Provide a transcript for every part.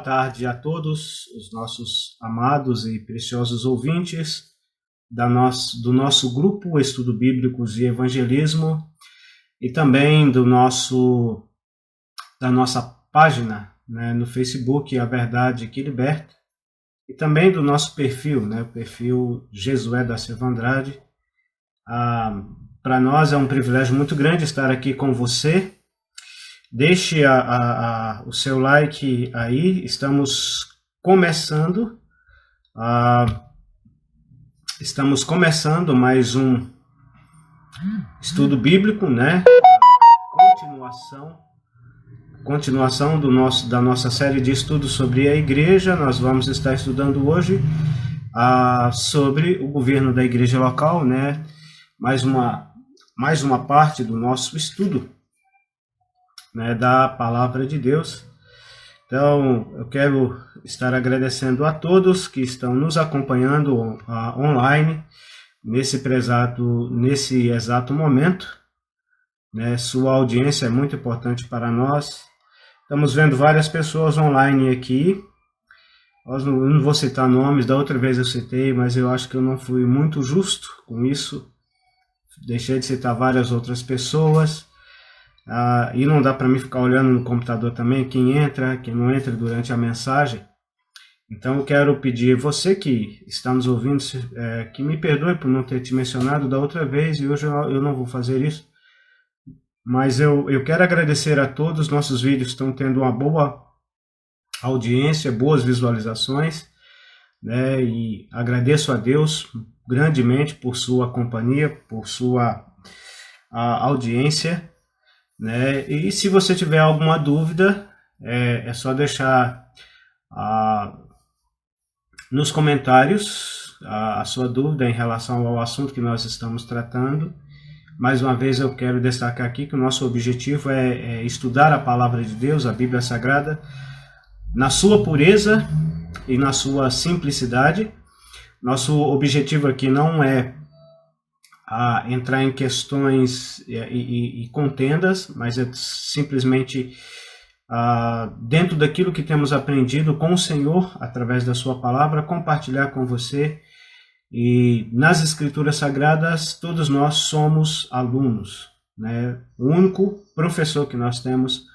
tarde a todos os nossos amados e preciosos ouvintes do nosso grupo Estudo Bíblicos e Evangelismo e também da nossa página, né, no Facebook, A Verdade que Liberta, e também do nosso perfil, né, o perfil Jesué da Silva Andrade. Para nós é um privilégio muito grande estar aqui com você. Deixe o seu like aí. Estamos começando mais um estudo bíblico, né? Continuação da nossa série de estudos sobre a igreja. Nós vamos estar estudando hoje sobre o governo da igreja local, né? Mais uma parte do nosso estudo, né, da palavra de Deus. Então, eu quero estar agradecendo a todos que estão nos acompanhando online nesse exato momento, né? Sua audiência é muito importante para nós. Estamos vendo várias pessoas online aqui. Eu não vou citar nomes, da outra vez eu citei, mas eu acho que eu não fui muito justo com isso. Deixei de citar várias outras pessoas. E não dá para mim ficar olhando no computador também quem entra, quem não entra durante a mensagem. Então eu quero pedir você que está nos ouvindo, que me perdoe por não ter te mencionado da outra vez, e hoje eu não vou fazer isso. Mas eu quero agradecer a todos. Nossos vídeos estão tendo uma boa audiência, boas visualizações, né? E agradeço a Deus grandemente por sua companhia, por sua audiência, né? E se você tiver alguma dúvida, é só deixar nos comentários a sua dúvida em relação ao assunto que nós estamos tratando. Mais uma vez eu quero destacar aqui que o nosso objetivo é estudar a palavra de Deus, a Bíblia Sagrada, na sua pureza e na sua simplicidade. Nosso objetivo aqui não é entrar em questões e contendas, mas é simplesmente dentro daquilo que temos aprendido com o Senhor, através da sua palavra, compartilhar com você. E nas Escrituras Sagradas, todos nós somos alunos, né? O único professor que nós temos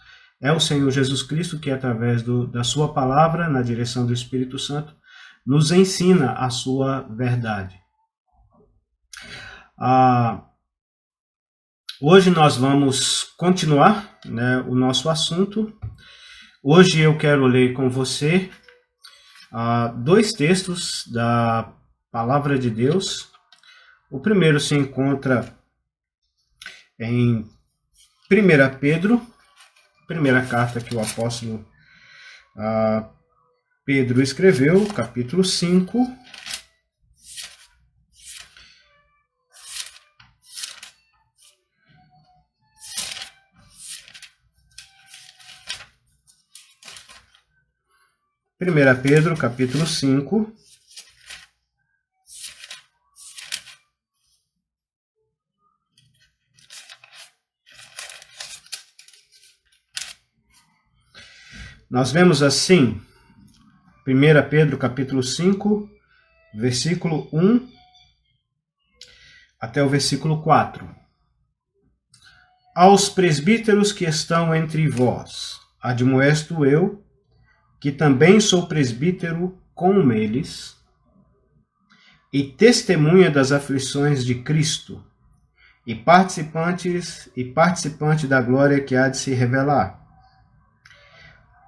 é o Senhor Jesus Cristo, que através da sua palavra, na direção do Espírito Santo, nos ensina a sua verdade. Hoje nós vamos continuar, né, o nosso assunto. Hoje eu quero ler com você dois textos da Palavra de Deus. O primeiro se encontra em 1 Pedro, primeira carta que o apóstolo Pedro escreveu, capítulo 5. Primeira Pedro, capítulo 5. Nós vemos assim, 1 Pedro capítulo 5, versículo 1 até o versículo 4. Aos presbíteros que estão entre vós, admoesto eu, que também sou presbítero com eles, e testemunha das aflições de Cristo, e participante da glória que há de se revelar.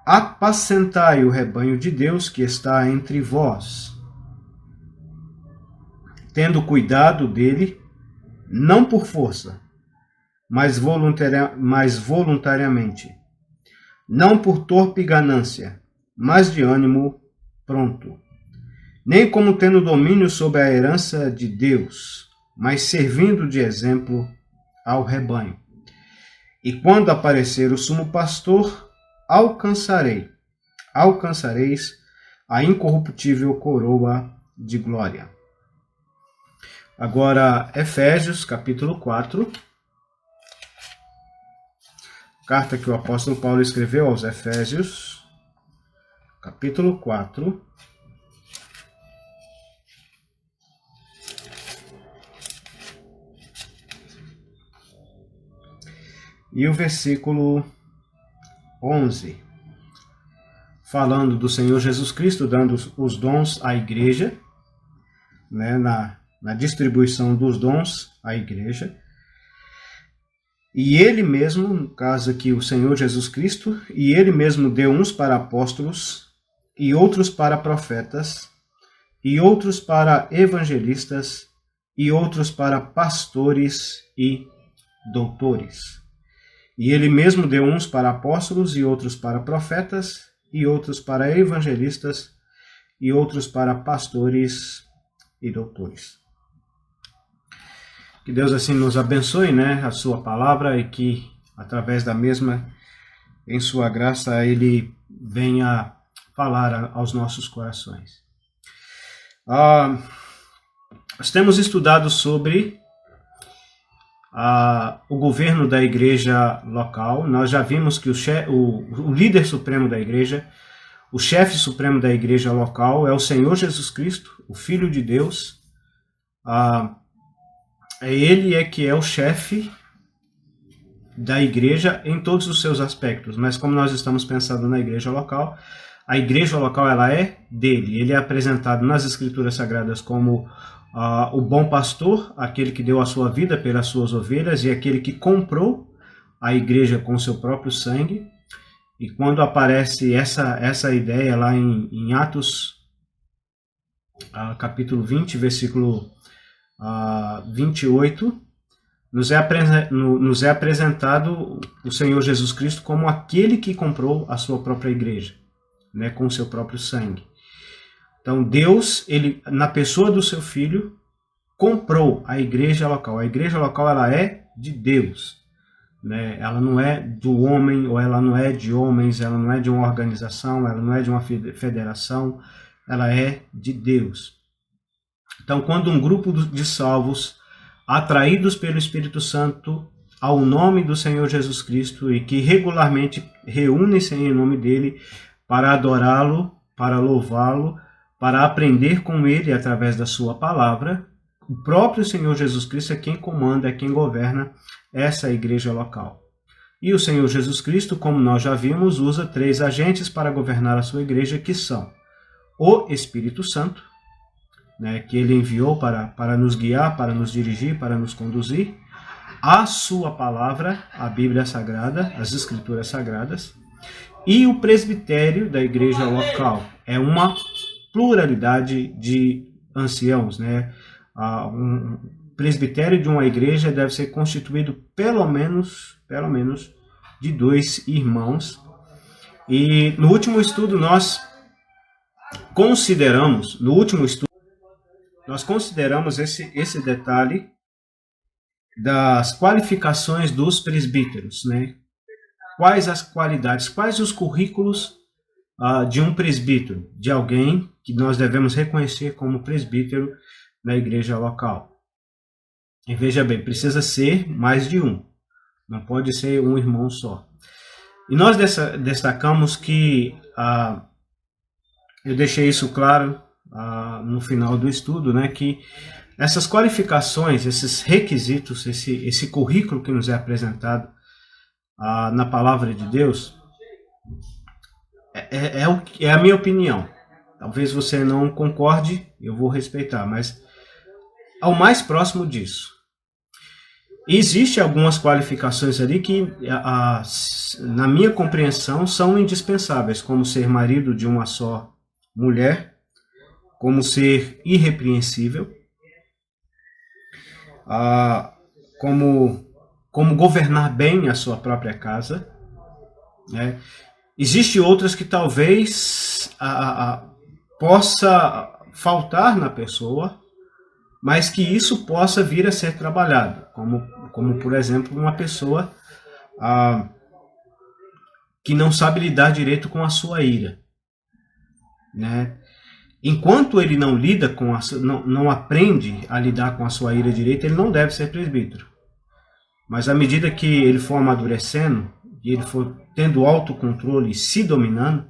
Apacentai o rebanho de Deus que está entre vós, tendo cuidado dele, não por força, mas voluntariamente, não por torpe ganância, mas de ânimo pronto, nem como tendo domínio sobre a herança de Deus, mas servindo de exemplo ao rebanho. E quando aparecer o sumo pastor, alcançareis a incorruptível coroa de glória. Agora, Efésios, capítulo 4. Carta que o apóstolo Paulo escreveu aos Efésios, capítulo 4, e o versículo 11, falando do Senhor Jesus Cristo, dando os dons à igreja, né, na distribuição dos dons à igreja. E ele mesmo, no caso aqui o Senhor Jesus Cristo, e ele mesmo deu uns para apóstolos, e outros para profetas, e outros para evangelistas, e outros para pastores e doutores. E ele mesmo deu uns para apóstolos, e outros para profetas, e outros para evangelistas, e outros para pastores e doutores. Que Deus assim nos abençoe, né, a sua palavra, e que através da mesma, em sua graça, ele venha falar aos nossos corações. Nós temos estudado sobre o governo da igreja local. Nós já vimos que o líder supremo da igreja, o chefe supremo da igreja local é o Senhor Jesus Cristo, o Filho de Deus. Ele que é o chefe da igreja em todos os seus aspectos. Mas como nós estamos pensando na igreja local, a igreja local ela é dele. Ele é apresentado nas Escrituras Sagradas como o bom pastor, aquele que deu a sua vida pelas suas ovelhas e aquele que comprou a igreja com seu próprio sangue. E quando aparece essa ideia lá em Atos, capítulo 20, versículo 28, nos é apresentado o Senhor Jesus Cristo como aquele que comprou a sua própria igreja, né, com seu próprio sangue. Então Deus, ele, na pessoa do seu Filho, comprou a igreja local. A igreja local ela é de Deus, né? Ela não é do homem, ou ela não é de homens, ela não é de uma organização, ela não é de uma federação, ela é de Deus. Então, quando um grupo de salvos, atraídos pelo Espírito Santo ao nome do Senhor Jesus Cristo e que regularmente reúnem-se em nome dele para adorá-lo, para louvá-lo, para aprender com ele através da sua palavra, o próprio Senhor Jesus Cristo é quem comanda, é quem governa essa igreja local. E o Senhor Jesus Cristo, como nós já vimos, usa 3 agentes para governar a sua igreja, que são o Espírito Santo, né, que ele enviou para nos guiar, para nos dirigir, para nos conduzir, a sua palavra, a Bíblia Sagrada, as Escrituras Sagradas, e o presbitério da igreja local. É uma pluralidade de anciãos, né? Um presbitério de uma igreja deve ser constituído pelo menos de 2 irmãos. E no último estudo nós consideramos esse detalhe das qualificações dos presbíteros, né? Quais as qualidades, quais os currículos de um presbítero, de alguém que nós devemos reconhecer como presbítero na igreja local. E veja bem, precisa ser mais de um, não pode ser um irmão só. E nós destacamos que, eu deixei isso claro no final do estudo, né, que essas qualificações, esses requisitos, esse currículo que nos é apresentado na palavra de Deus, é a minha opinião. Talvez você não concorde, eu vou respeitar, mas ao mais próximo disso. Existem algumas qualificações ali que, na minha compreensão, são indispensáveis, como ser marido de uma só mulher, como ser irrepreensível, como governar bem a sua própria casa, né? Existem outras que talvez possa faltar na pessoa, mas que isso possa vir a ser trabalhado, como por exemplo, uma pessoa que não sabe lidar direito com a sua ira, né? Enquanto ele não lida não aprende a lidar com a sua ira direito, ele não deve ser presbítero. Mas à medida que ele for amadurecendo, e ele for tendo autocontrole e se dominando,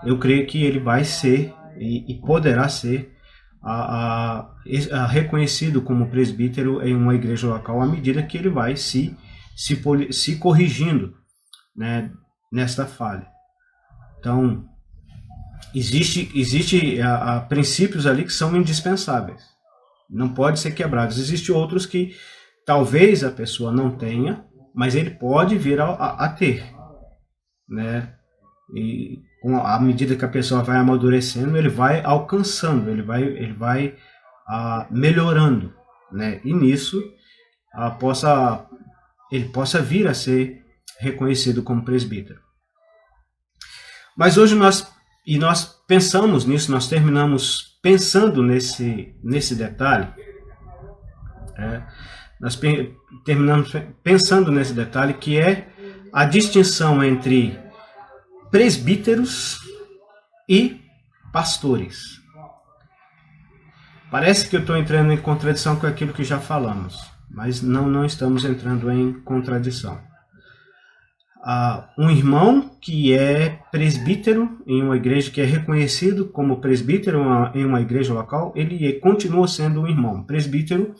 eu creio que ele vai ser e poderá ser reconhecido como presbítero em uma igreja local à medida que ele vai se corrigindo, né, nesta falha. Então, existe princípios ali que são indispensáveis, não pode ser quebrados. Existem outros que talvez a pessoa não tenha, mas ele pode vir a ter, né? E à medida que a pessoa vai amadurecendo, ele vai alcançando, ele vai melhorando, né? E nisso ele possa vir a ser reconhecido como presbítero. Mas hoje nós pensamos nisso, nós terminamos pensando nesse detalhe. Nós terminamos pensando nesse detalhe, que é a distinção entre presbíteros e pastores. Parece que eu estou entrando em contradição com aquilo que já falamos, mas não estamos entrando em contradição. Um irmão que é presbítero em uma igreja, que é reconhecido como presbítero em uma igreja local, ele continua sendo um irmão. Presbítero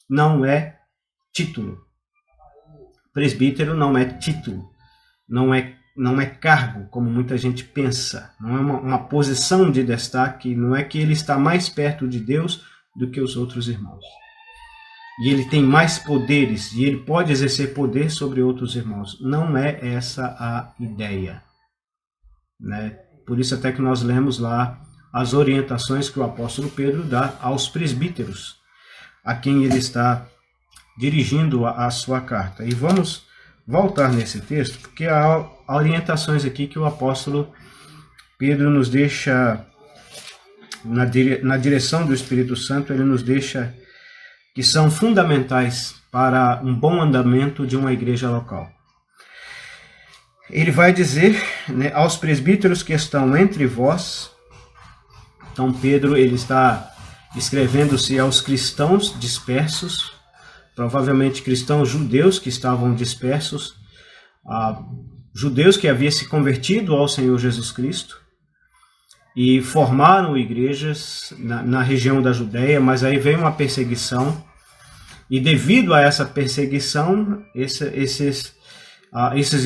não é título. Presbítero não é título. Não é cargo, como muita gente pensa. Não é uma posição de destaque. Não é que ele está mais perto de Deus do que os outros irmãos. E ele tem mais poderes, e ele pode exercer poder sobre outros irmãos. Não é essa a ideia, né? Por isso até que nós lemos lá as orientações que o apóstolo Pedro dá aos presbíteros, a quem ele está dirigindo a sua carta. E vamos voltar nesse texto, porque há orientações aqui que o apóstolo Pedro nos deixa, na direção do Espírito Santo, ele nos deixa, que são fundamentais para um bom andamento de uma igreja local. Ele vai dizer, né, aos presbíteros que estão entre vós. Então Pedro ele está escrevendo-se aos cristãos dispersos, provavelmente cristãos judeus que estavam dispersos, judeus que haviam se convertido ao Senhor Jesus Cristo e formaram igrejas na região da Judéia, mas aí veio uma perseguição, e devido a essa perseguição, esses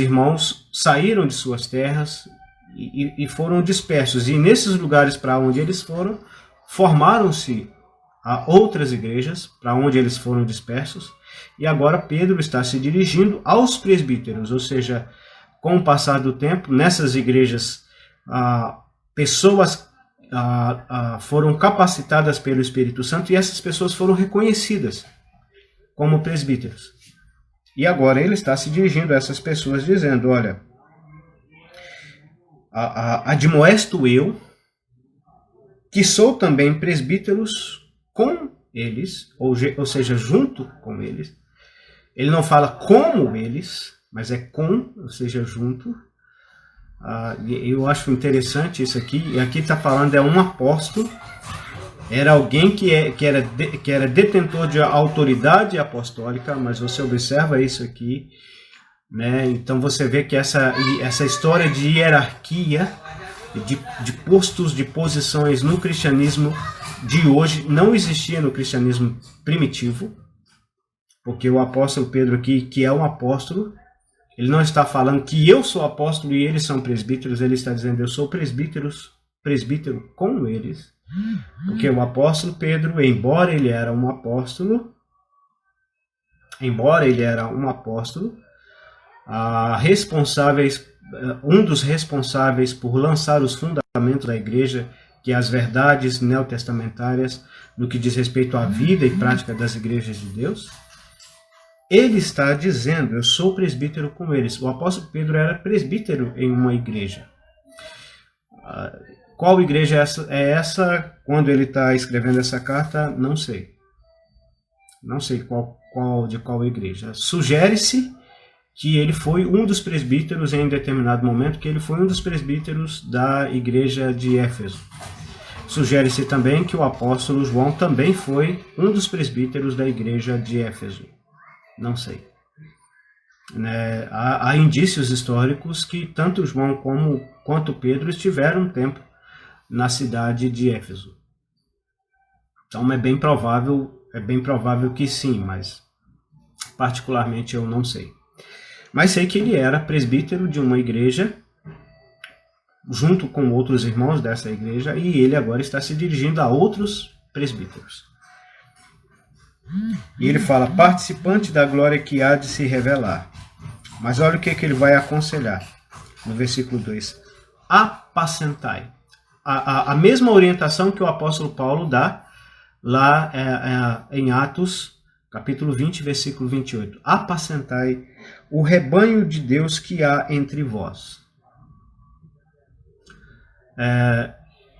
irmãos saíram de suas terras e foram dispersos. E nesses lugares para onde eles foram, formaram-se outras igrejas para onde eles foram dispersos. E agora Pedro está se dirigindo aos presbíteros, ou seja, com o passar do tempo, nessas igrejas, pessoas foram capacitadas pelo Espírito Santo, e essas pessoas foram reconhecidas como presbíteros. E agora ele está se dirigindo a essas pessoas dizendo: olha, admoesto eu, que sou também presbíteros com eles, ou seja, junto com eles. Ele não fala como eles, mas é com, ou seja, junto. Eu acho interessante isso aqui. E aqui está falando, é um apóstolo. Era alguém que era detentor de autoridade apostólica, mas você observa isso aqui, né? Então você vê que essa história de hierarquia, de postos, de posições no cristianismo de hoje, não existia no cristianismo primitivo, porque o apóstolo Pedro aqui, que é um apóstolo, ele não está falando que eu sou apóstolo e eles são presbíteros, ele está dizendo eu sou presbítero com eles. Porque o apóstolo Pedro, embora ele era um apóstolo, um dos responsáveis por lançar os fundamentos da igreja, que é as verdades neotestamentárias no que diz respeito à vida e prática das igrejas de Deus, ele está dizendo, eu sou presbítero com eles. O apóstolo Pedro era presbítero em uma igreja. Qual igreja é essa? Quando ele está escrevendo essa carta, não sei. Não sei de qual igreja. Sugere-se que ele foi um dos presbíteros em determinado momento, que ele foi um dos presbíteros da igreja de Éfeso. Sugere-se também que o apóstolo João também foi um dos presbíteros da igreja de Éfeso. Não sei. Há indícios históricos que tanto João como quanto Pedro estiveram um tempo na cidade de Éfeso. Então é bem provável que sim, mas particularmente eu não sei. Mas sei que ele era presbítero de uma igreja, junto com outros irmãos dessa igreja, e ele agora está se dirigindo a outros presbíteros. E ele fala, participante da glória que há de se revelar. Mas olha o que ele vai aconselhar no versículo 2. Apacentai. A mesma orientação que o apóstolo Paulo dá lá em Atos, capítulo 20, versículo 28. Apacentai o rebanho de Deus que há entre vós.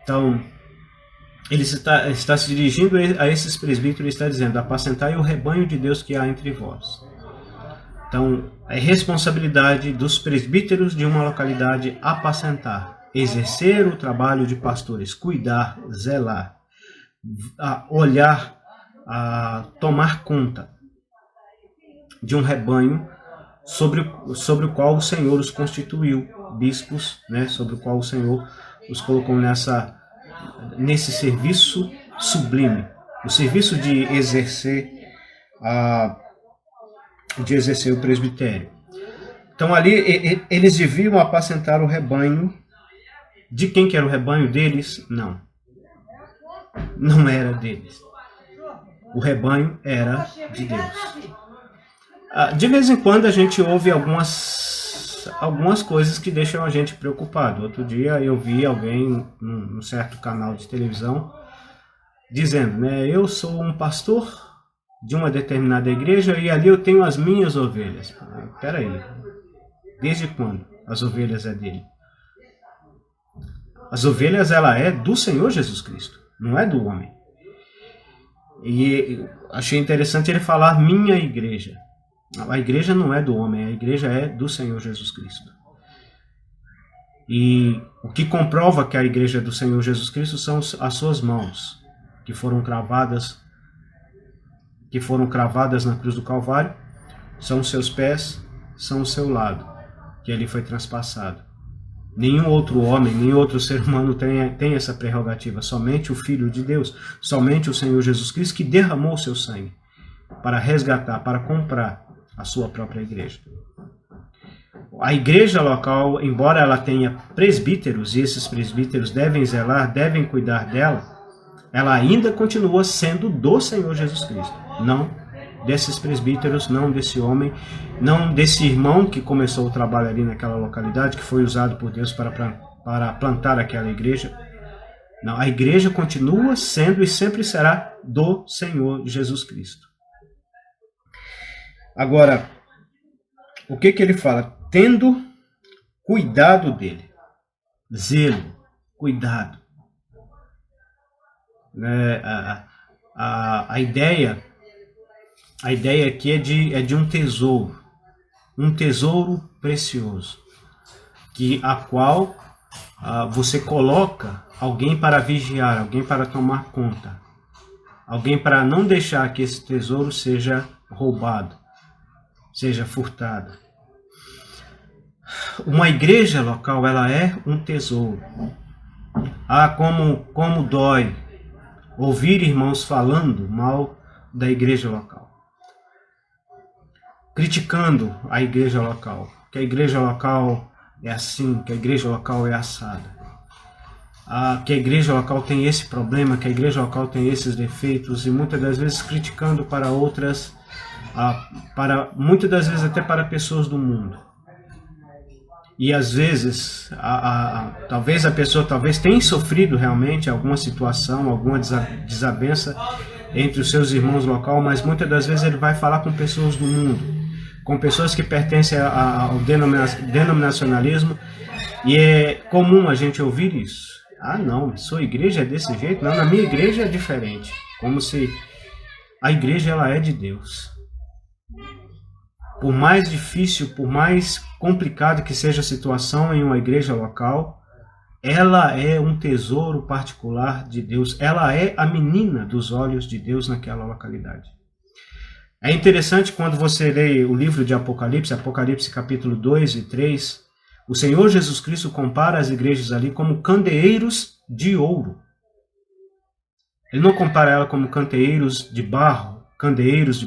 Então, ele está se dirigindo a esses presbíteros e está dizendo, apacentai o rebanho de Deus que há entre vós. Então, é responsabilidade dos presbíteros de uma localidade apacentar, exercer o trabalho de pastores, cuidar, zelar, olhar, tomar conta de um rebanho sobre o qual o Senhor os constituiu, bispos, né, sobre o qual o Senhor os colocou nesse serviço sublime, o serviço de exercer o presbitério. Então ali eles deviam apacentar o rebanho. De quem que era o rebanho deles? Não era deles. O rebanho era de Deus. De vez em quando a gente ouve algumas coisas que deixam a gente preocupado. Outro dia eu vi alguém num certo canal de televisão dizendo, né, eu sou um pastor de uma determinada igreja e ali eu tenho as minhas ovelhas. Espera aí, desde quando as ovelhas é dele? As ovelhas, ela é do Senhor Jesus Cristo, não é do homem. E achei interessante ele falar minha igreja. A igreja não é do homem, a igreja é do Senhor Jesus Cristo. E o que comprova que a igreja é do Senhor Jesus Cristo são as suas mãos, que foram cravadas na cruz do Calvário, são os seus pés, são o seu lado, que ali foi transpassado. Nenhum outro homem, nenhum outro ser humano tem essa prerrogativa, somente o Filho de Deus, somente o Senhor Jesus Cristo, que derramou o seu sangue para resgatar, para comprar a sua própria igreja. A igreja local, embora ela tenha presbíteros, e esses presbíteros devem zelar, devem cuidar dela, ela ainda continua sendo do Senhor Jesus Cristo, não desses presbíteros, não desse homem, não desse irmão que começou o trabalho ali naquela localidade, que foi usado por Deus para plantar aquela igreja. Não, a igreja continua sendo e sempre será do Senhor Jesus Cristo. Agora, o que ele fala? Tendo cuidado dele. Zelo, cuidado. A ideia aqui é de um tesouro precioso, a qual você coloca alguém para vigiar, alguém para tomar conta, alguém para não deixar que esse tesouro seja roubado, seja furtado. Uma igreja local, ela é um tesouro. Como dói ouvir irmãos falando mal da igreja local, criticando a igreja local, que a igreja local é assim, que a igreja local é assada, que a igreja local tem esse problema, que a igreja local tem esses defeitos, e muitas das vezes criticando para outras, muitas das vezes até para pessoas do mundo. E às vezes, talvez a pessoa tenha sofrido realmente alguma situação, alguma desavença entre os seus irmãos local, mas muitas das vezes ele vai falar com pessoas do mundo, com pessoas que pertencem ao denominacionalismo, e é comum a gente ouvir isso. Não, sua igreja é desse jeito? Não, na minha igreja é diferente. Como se a igreja ela é de Deus. Por mais difícil, por mais complicado que seja a situação em uma igreja local, ela é um tesouro particular de Deus. Ela é a menina dos olhos de Deus naquela localidade. É interessante quando você lê o livro de Apocalipse, Apocalipse capítulo 2 e 3, O Senhor Jesus Cristo compara as igrejas ali como candeeiros de ouro. Ele não compara ela como candeeiros de barro, candeeiros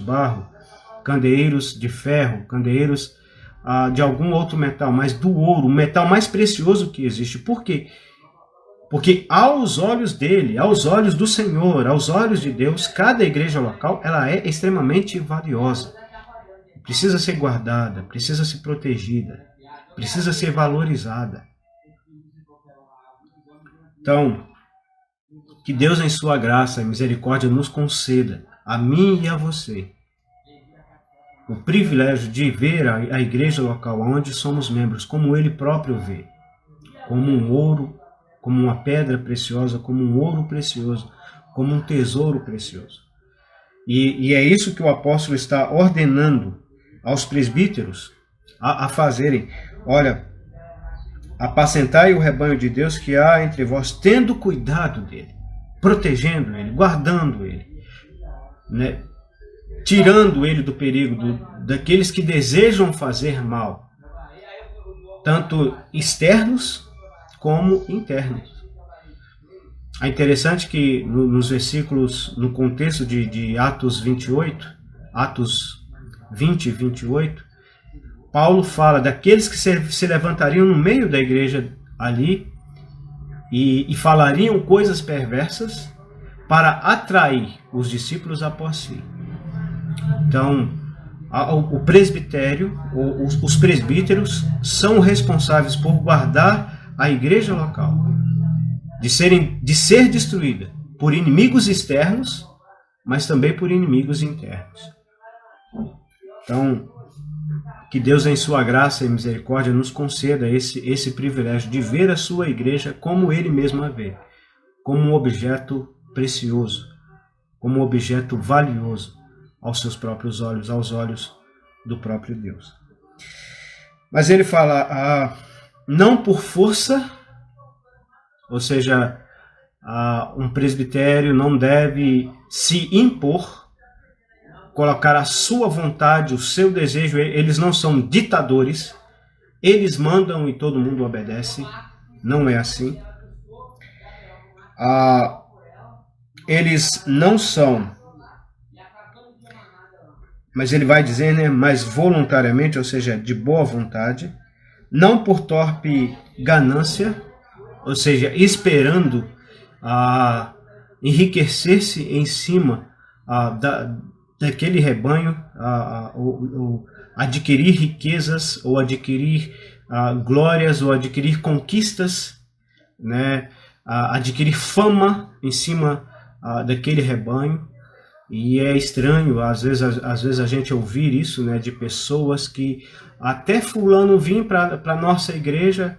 de ferro, candeeiros de algum outro metal, mas do ouro, o metal mais precioso que existe. Por quê? Porque aos olhos dele, aos olhos do Senhor, aos olhos de Deus, cada igreja local ela é extremamente valiosa. Precisa ser guardada, precisa ser protegida, precisa ser valorizada. Então, que Deus em sua graça e misericórdia nos conceda, a mim e a você, o privilégio de ver a igreja local onde somos membros, como Ele próprio vê, como um ouro, como uma pedra preciosa, como um ouro precioso, como um tesouro precioso. E é isso que o apóstolo está ordenando aos presbíteros a fazerem. Olha, apacentai o rebanho de Deus que há entre vós, tendo cuidado dele, protegendo ele, guardando ele, né? Tirando ele do perigo daqueles que desejam fazer mal, tanto externos como internos. É interessante que nos versículos, no contexto de Atos 28, Atos 20 e 28, Paulo fala daqueles que se levantariam no meio da igreja ali e falariam coisas perversas para atrair os discípulos após si. Então, o presbitério, os presbíteros, são responsáveis por guardar a igreja local de ser destruída por inimigos externos, mas também por inimigos internos. Então, que Deus em sua graça e misericórdia nos conceda esse privilégio de ver a sua igreja como Ele mesmo a vê, como um objeto precioso, como um objeto valioso aos seus próprios olhos, aos olhos do próprio Deus. Mas ele fala, não por força, ou seja, um presbitério não deve se impor, colocar a sua vontade, o seu desejo. Eles não são ditadores, eles mandam e todo mundo obedece, não é assim. Eles não são, mas ele vai dizer, né, mas voluntariamente, ou seja, de boa vontade, não por torpe ganância, ou seja, esperando enriquecer-se em cima daquele rebanho, adquirir riquezas, ou adquirir glórias, ou adquirir conquistas, né, adquirir fama em cima daquele rebanho. E é estranho, às vezes a gente ouvir isso, né, de pessoas que até fulano vinha para a nossa igreja,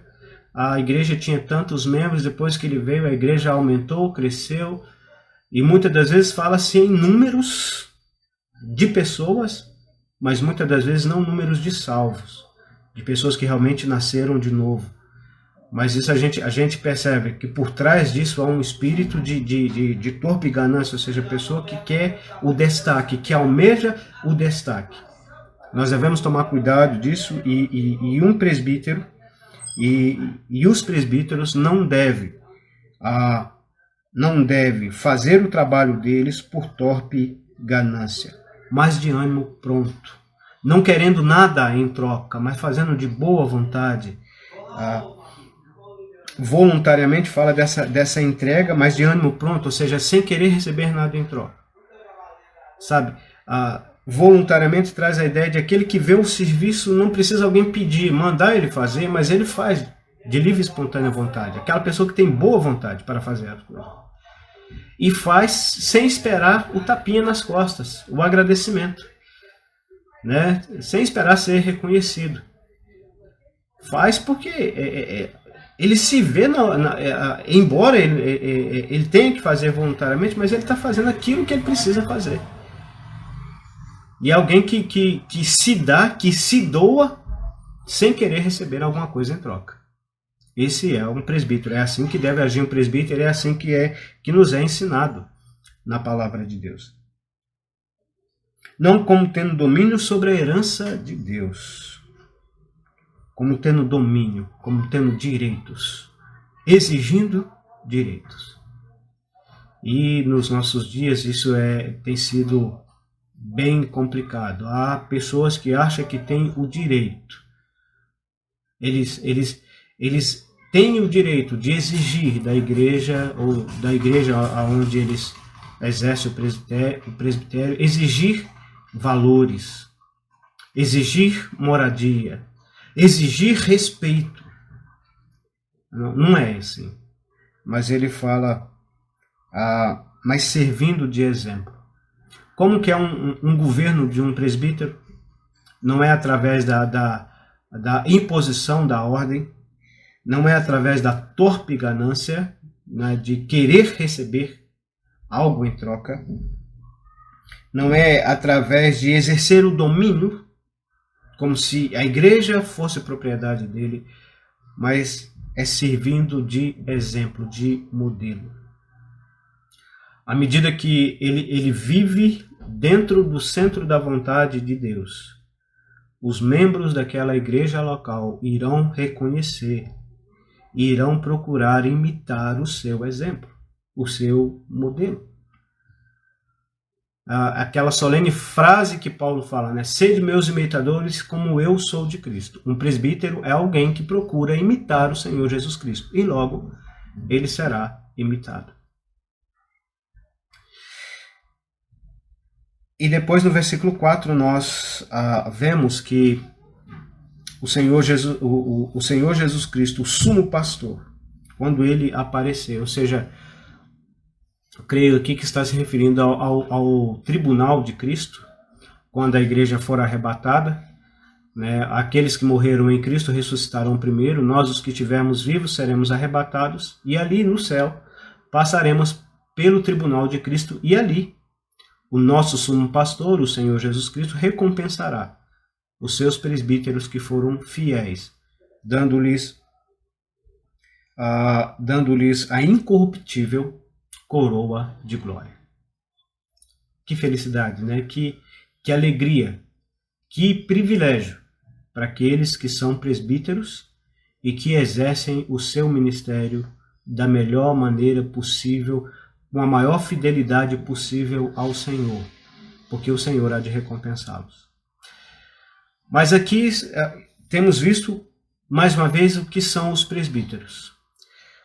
a igreja tinha tantos membros, depois que ele veio a igreja aumentou, cresceu, e muitas das vezes fala-se em números de pessoas, mas muitas das vezes não números de salvos, de pessoas que realmente nasceram de novo. Mas isso a gente percebe que por trás disso há um espírito de torpe ganância, ou seja, a pessoa que quer o destaque, que almeja o destaque. Nós devemos tomar cuidado disso e um presbítero e os presbíteros não devem fazer o trabalho deles por torpe ganância, mas de ânimo pronto, não querendo nada em troca, mas fazendo de boa vontade. Voluntariamente fala dessa entrega, mas de ânimo pronto, ou seja, sem querer receber nada em troca. Sabe? Voluntariamente traz a ideia de aquele que vê o serviço, não precisa alguém pedir, mandar ele fazer, mas ele faz de livre e espontânea vontade. Aquela pessoa que tem boa vontade para fazer as coisas. E faz sem esperar o tapinha nas costas, o agradecimento, né? Sem esperar ser reconhecido. Faz porque ele se vê, embora ele tenha que fazer voluntariamente, mas ele está fazendo aquilo que ele precisa fazer. E é alguém que se dá, que se doa, sem querer receber alguma coisa em troca. Esse é um presbítero, é assim que deve agir um presbítero, é assim que nos é ensinado na palavra de Deus. Não como tendo domínio sobre a herança de Deus. como tendo domínio, como tendo direitos, exigindo direitos. E nos nossos dias isso tem sido bem complicado. Há pessoas que acham que têm o direito. Eles têm o direito de exigir da igreja, ou da igreja onde eles exercem o presbitério, exigir valores, exigir moradia, exigir respeito. Não é assim. Mas ele fala, mas servindo de exemplo. Como que é um governo de um presbítero? Não é através da imposição da ordem, não é através da torpe ganância, né, de querer receber algo em troca, não é através de exercer o domínio, como se a igreja fosse propriedade dele, mas é servindo de exemplo, de modelo. À medida que ele vive dentro do centro da vontade de Deus, os membros daquela igreja local irão reconhecer e irão procurar imitar o seu exemplo, o seu modelo. Aquela solene frase que Paulo fala, né? Sede meus imitadores como eu sou de Cristo. Um presbítero é alguém que procura imitar o Senhor Jesus Cristo e logo ele será imitado. E depois no versículo 4 nós vemos que o Senhor Jesus Cristo, o sumo pastor, quando ele aparecer, ou seja, eu creio aqui que está se referindo ao tribunal de Cristo, quando a igreja for arrebatada, né? Aqueles que morreram em Cristo ressuscitarão primeiro, nós os que estivermos vivos seremos arrebatados, e ali no céu passaremos pelo tribunal de Cristo, e ali o nosso sumo pastor, o Senhor Jesus Cristo, recompensará os seus presbíteros que foram fiéis, dando-lhes a incorruptível coroa de glória. Que felicidade, né? Que alegria, que privilégio para aqueles que são presbíteros e que exercem o seu ministério da melhor maneira possível, com a maior fidelidade possível ao Senhor, porque o Senhor há de recompensá-los. Mas aqui temos visto, mais uma vez, o que são os presbíteros.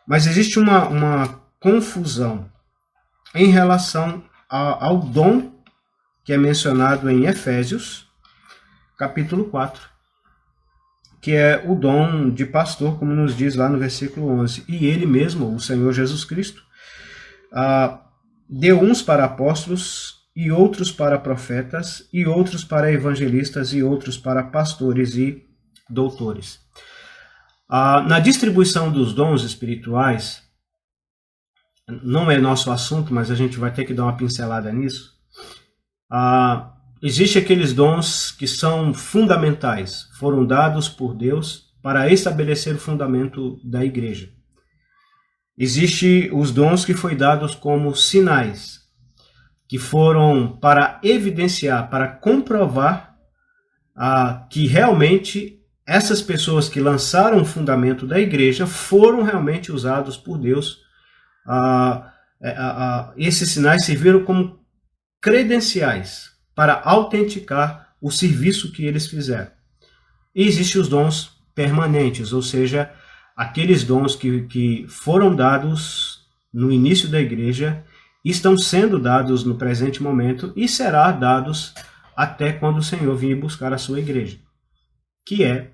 Mas existe uma confusão em relação ao dom que é mencionado em Efésios, capítulo 4, que é o dom de pastor, como nos diz lá no versículo 11. E ele mesmo, o Senhor Jesus Cristo, deu uns para apóstolos, e outros para profetas, e outros para evangelistas, e outros para pastores e doutores. Na distribuição dos dons espirituais, não é nosso assunto, mas a gente vai ter que dar uma pincelada nisso. Existem aqueles dons que são fundamentais, foram dados por Deus para estabelecer o fundamento da igreja. Existem os dons que foram dados como sinais, que foram para evidenciar, para comprovar que realmente essas pessoas que lançaram o fundamento da igreja foram realmente usados por Deus. Esses sinais serviram como credenciais para autenticar o serviço que eles fizeram. E existem os dons permanentes, ou seja, aqueles dons que foram dados no início da igreja, estão sendo dados no presente momento e será dados até quando o Senhor vir buscar a sua igreja, que é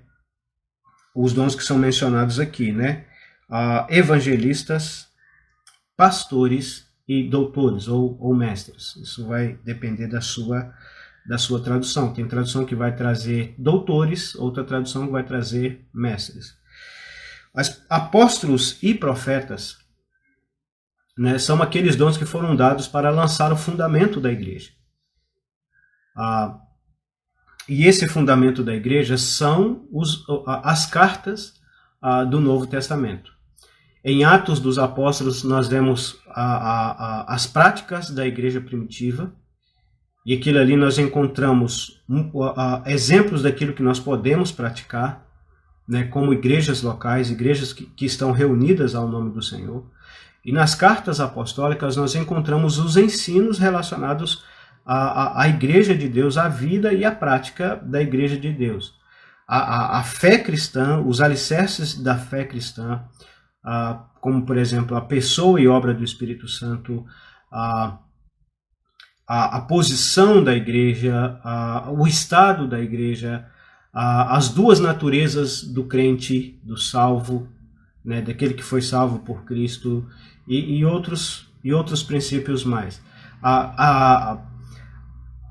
os dons que são mencionados aqui, né? Evangelistas, pastores e doutores ou mestres. Isso vai depender da sua tradução. Tem tradução que vai trazer doutores, outra tradução que vai trazer mestres. Mas apóstolos e profetas, né, são aqueles dons que foram dados para lançar o fundamento da igreja. E esse fundamento da igreja são as cartas do Novo Testamento. Em Atos dos Apóstolos, nós vemos as práticas da igreja primitiva, e aquilo ali nós encontramos exemplos daquilo que nós podemos praticar, né, como igrejas locais, igrejas que estão reunidas ao nome do Senhor. E nas cartas apostólicas nós encontramos os ensinos relacionados à Igreja de Deus, à vida e à prática da Igreja de Deus. A fé cristã, os alicerces da fé cristã, como, por exemplo, a pessoa e obra do Espírito Santo, a posição da Igreja, o estado da Igreja, as duas naturezas do crente, do salvo, né, daquele que foi salvo por Cristo, e outros princípios mais. A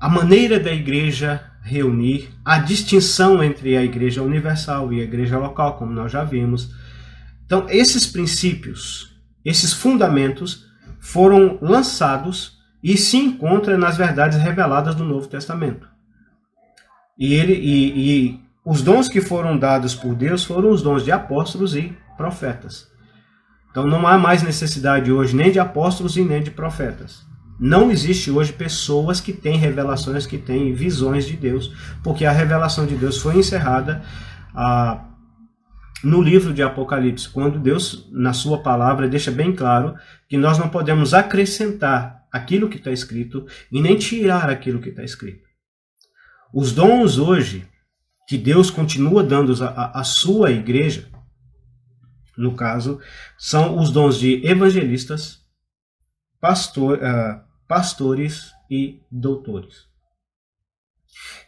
maneira da Igreja reunir, a distinção entre a Igreja universal e a Igreja local, como nós já vimos. Então, esses princípios, esses fundamentos foram lançados e se encontram nas verdades reveladas do Novo Testamento. E os dons que foram dados por Deus foram os dons de apóstolos e profetas. Então não há mais necessidade hoje nem de apóstolos e nem de profetas. Não existe hoje pessoas que têm revelações, que têm visões de Deus, porque a revelação de Deus foi encerrada no livro de Apocalipse, quando Deus, na sua palavra, deixa bem claro que nós não podemos acrescentar aquilo que está escrito e nem tirar aquilo que está escrito. Os dons hoje que Deus continua dando à sua igreja, no caso, são os dons de evangelistas, pastores e doutores.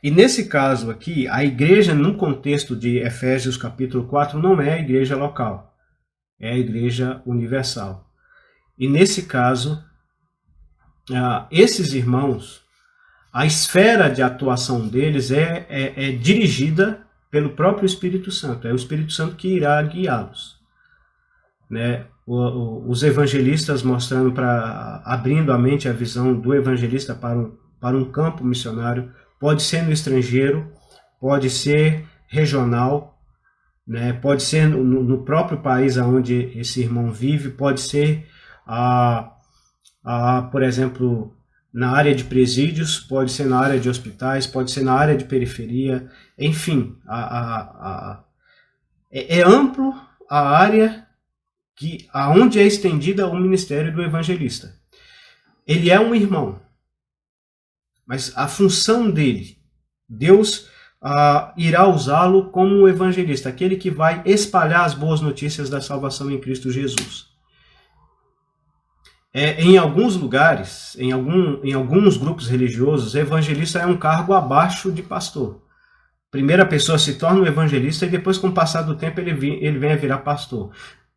E nesse caso aqui, a igreja, no contexto de Efésios capítulo 4, não é a igreja local, é a igreja universal. E nesse caso, esses irmãos, a esfera de atuação deles é dirigida pelo próprio Espírito Santo. É o Espírito Santo que irá guiá-los, né? Os evangelistas mostrando, abrindo a mente, a visão do evangelista para um campo missionário. Pode ser no estrangeiro, pode ser regional, né? Pode ser no próprio país onde esse irmão vive, pode ser, por exemplo, na área de presídios, pode ser na área de hospitais, pode ser na área de periferia, enfim, é amplo a área aonde é estendida o ministério do evangelista. Ele é um irmão, mas a função dele, Deus irá usá-lo como um evangelista, aquele que vai espalhar as boas notícias da salvação em Cristo Jesus. Em alguns lugares, em alguns grupos religiosos, evangelista é um cargo abaixo de pastor. Primeiro a pessoa se torna um evangelista e depois, com o passar do tempo, ele vem a virar pastor.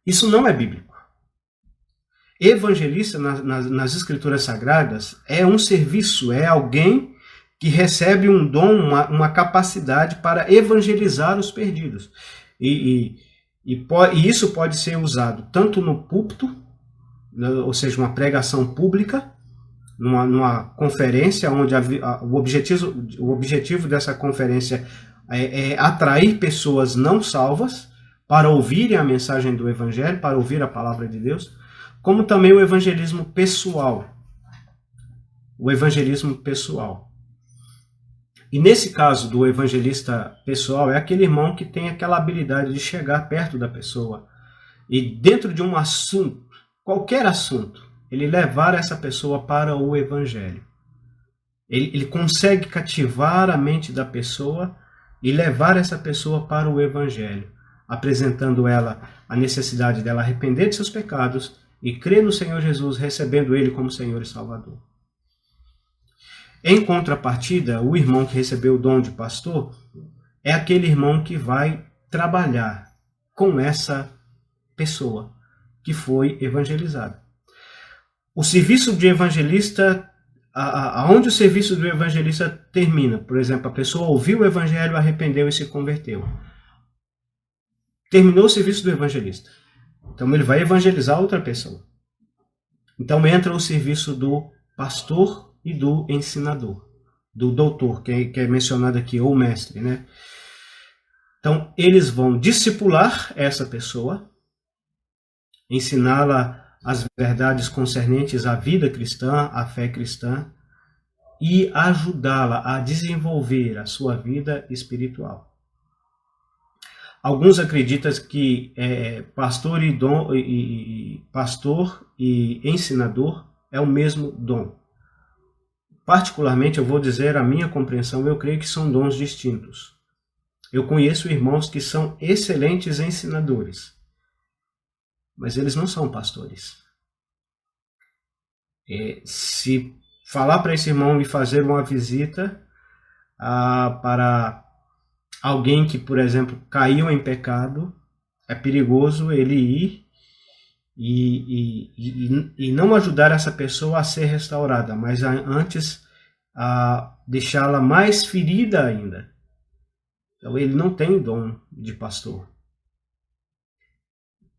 Isso não é bíblico. Evangelista, nas Escrituras Sagradas, é um serviço, é alguém que recebe um dom, uma capacidade para evangelizar os perdidos. E isso pode ser usado tanto no púlpito, ou seja, uma pregação pública, numa conferência, onde o objetivo dessa conferência é atrair pessoas não salvas para ouvirem a mensagem do Evangelho, para ouvir a palavra de Deus, como também o evangelismo pessoal. O evangelismo pessoal. E nesse caso do evangelista pessoal, é aquele irmão que tem aquela habilidade de chegar perto da pessoa e, dentro de um assunto, qualquer assunto, ele levar essa pessoa para o Evangelho. Ele consegue cativar a mente da pessoa e levar essa pessoa para o Evangelho, apresentando ela a necessidade dela arrepender de seus pecados e crer no Senhor Jesus, recebendo Ele como Senhor e Salvador. Em contrapartida, o irmão que recebeu o dom de pastor é aquele irmão que vai trabalhar com essa pessoa que foi evangelizada. O serviço de evangelista, aonde o serviço do evangelista termina? Por exemplo, a pessoa ouviu o evangelho, arrependeu e se converteu. Terminou o serviço do evangelista. Então ele vai evangelizar outra pessoa. Então entra o serviço do pastor e do ensinador, do doutor, que é mencionado aqui, ou mestre, né? Então eles vão discipular essa pessoa, ensiná-la as verdades concernentes à vida cristã, à fé cristã, e ajudá-la a desenvolver a sua vida espiritual. Alguns acreditam que pastor pastor e ensinador é o mesmo dom. Particularmente, eu vou dizer a minha compreensão, eu creio que são dons distintos. Eu conheço irmãos que são excelentes ensinadores, mas eles não são pastores. Se falar para esse irmão e fazer uma visita para alguém que, por exemplo, caiu em pecado, é perigoso ele ir e não ajudar essa pessoa a ser restaurada, mas antes deixá-la mais ferida ainda. Então ele não tem dom de pastor.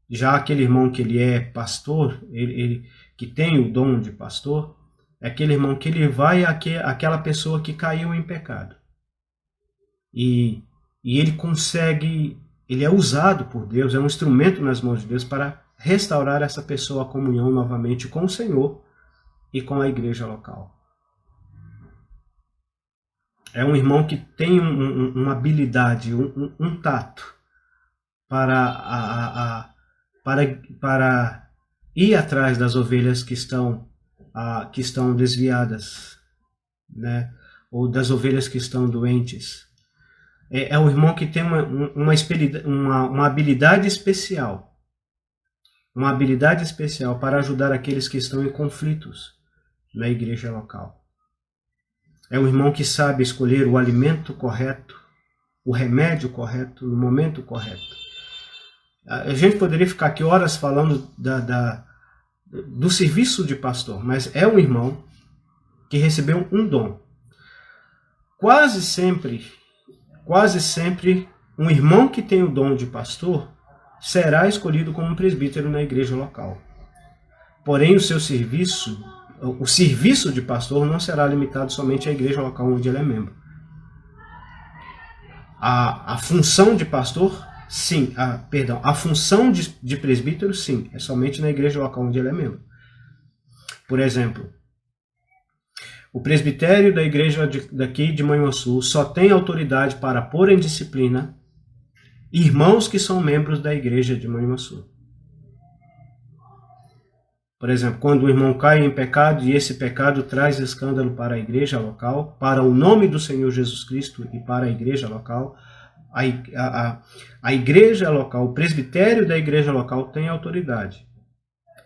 Já aquele irmão que ele é pastor, ele que tem o dom de pastor, é aquele irmão que ele vai àquela pessoa que caiu em pecado. E ele consegue, ele é usado por Deus, é um instrumento nas mãos de Deus para restaurar essa pessoa à comunhão novamente com o Senhor e com a igreja local. É um irmão que tem uma habilidade, um tato para ir atrás das ovelhas que estão desviadas, né? Ou das ovelhas que estão doentes. É um irmão que tem uma habilidade especial. Uma habilidade especial para ajudar aqueles que estão em conflitos na igreja local. É um irmão que sabe escolher o alimento correto, o remédio correto, no momento correto. A gente poderia ficar aqui horas falando do serviço de pastor, mas é um irmão que recebeu um dom. Quase sempre, um irmão que tem o dom de pastor será escolhido como um presbítero na igreja local. Porém, o serviço de pastor não será limitado somente à igreja local onde ele é membro. A função de pastor, sim. A função de presbítero, sim. É somente na igreja local onde ele é membro. Por exemplo, o presbitério da igreja daqui de Manhuaçu só tem autoridade para pôr em disciplina irmãos que são membros da igreja de Manhuaçu. Por exemplo, quando o irmão cai em pecado e esse pecado traz escândalo para a igreja local, para o nome do Senhor Jesus Cristo e para a igreja local, a igreja local, o presbitério da igreja local tem autoridade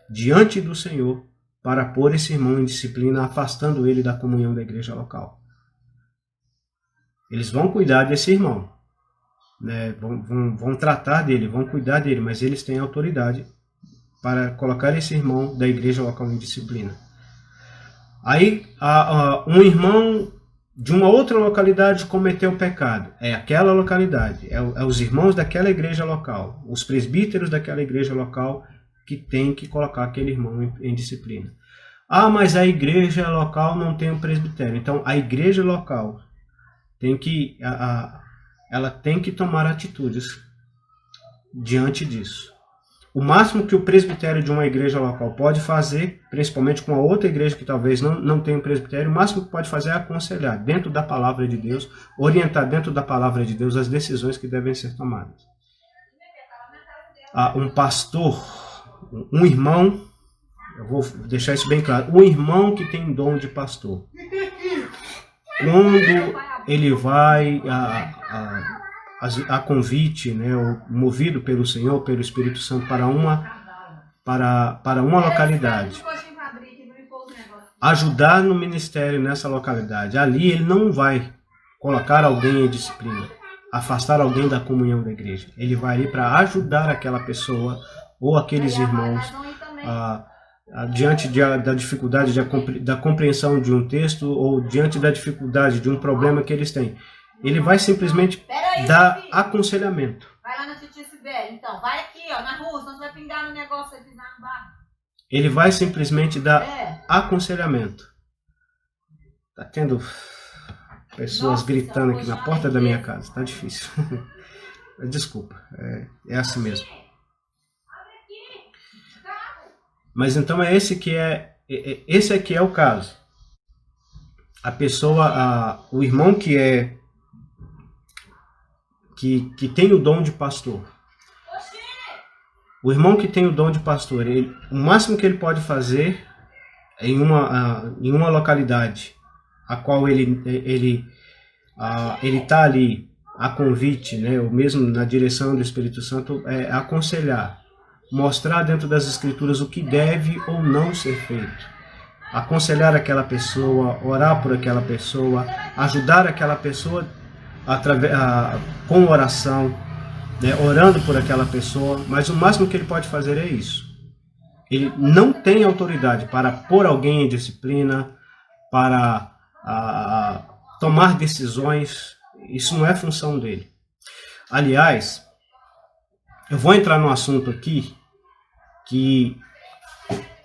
diante do Senhor para pôr esse irmão em disciplina, afastando ele da comunhão da igreja local. Eles vão cuidar desse irmão, né? Vão tratar dele, vão cuidar dele, mas eles têm autoridade para colocar esse irmão da igreja local em disciplina. Aí, um irmão de uma outra localidade cometeu pecado. É aquela localidade, é os irmãos daquela igreja local, os presbíteros daquela igreja local que tem que colocar aquele irmão em disciplina. Mas a igreja local não tem um presbitério. Então, a igreja local ela tem que tomar atitudes diante disso. O máximo que o presbitério de uma igreja local pode fazer, principalmente com a outra igreja que talvez não tenha um presbitério, o máximo que pode fazer é aconselhar dentro da palavra de Deus, orientar dentro da palavra de Deus as decisões que devem ser tomadas. Um pastor, um irmão, eu vou deixar isso bem claro, um irmão que tem dom de pastor, quando ele vai a convite, né, movido pelo Senhor, pelo Espírito Santo para uma localidade, ajudar no ministério nessa localidade, ali ele não vai colocar alguém em disciplina, afastar alguém da comunhão da igreja. Ele vai ali para ajudar aquela pessoa ou aqueles irmãos diante da dificuldade da compreensão de um texto ou diante da dificuldade de um problema que eles têm. Ele vai simplesmente dar aconselhamento. Vai lá na Titi Sibeli, então. Vai aqui, ó, na rua, senão você vai pingar no negócio e pisar no barro. Ele vai simplesmente dar aconselhamento. Tá tendo pessoas gritando aqui na porta da minha casa. Tá difícil. Desculpa, é assim mesmo. Mas então esse aqui é o caso. A pessoa, o irmão que que tem o dom de pastor. O irmão que tem o dom de pastor, o máximo que ele pode fazer em uma localidade a qual ele está ali a convite, né, ou mesmo na direção do Espírito Santo, é aconselhar, mostrar dentro das Escrituras o que deve ou não ser feito, aconselhar aquela pessoa, orar por aquela pessoa, ajudar aquela pessoa com oração, né, orando por aquela pessoa, mas o máximo que ele pode fazer é isso. Ele não tem autoridade para pôr alguém em disciplina, para tomar decisões. Isso não é função dele. Aliás, eu vou entrar num assunto aqui que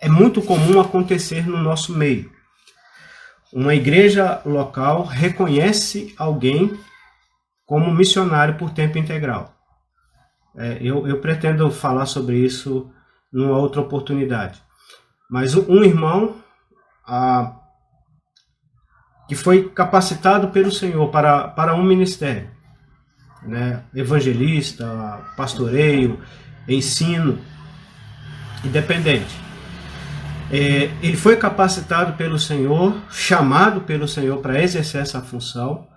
é muito comum acontecer no nosso meio. Uma igreja local reconhece alguém como missionário por tempo integral. Eu pretendo falar sobre isso numa outra oportunidade. Mas um irmão que foi capacitado pelo Senhor para um ministério, né? Evangelista, pastoreio, ensino, independente. Ele foi capacitado pelo Senhor, chamado pelo Senhor para exercer essa função.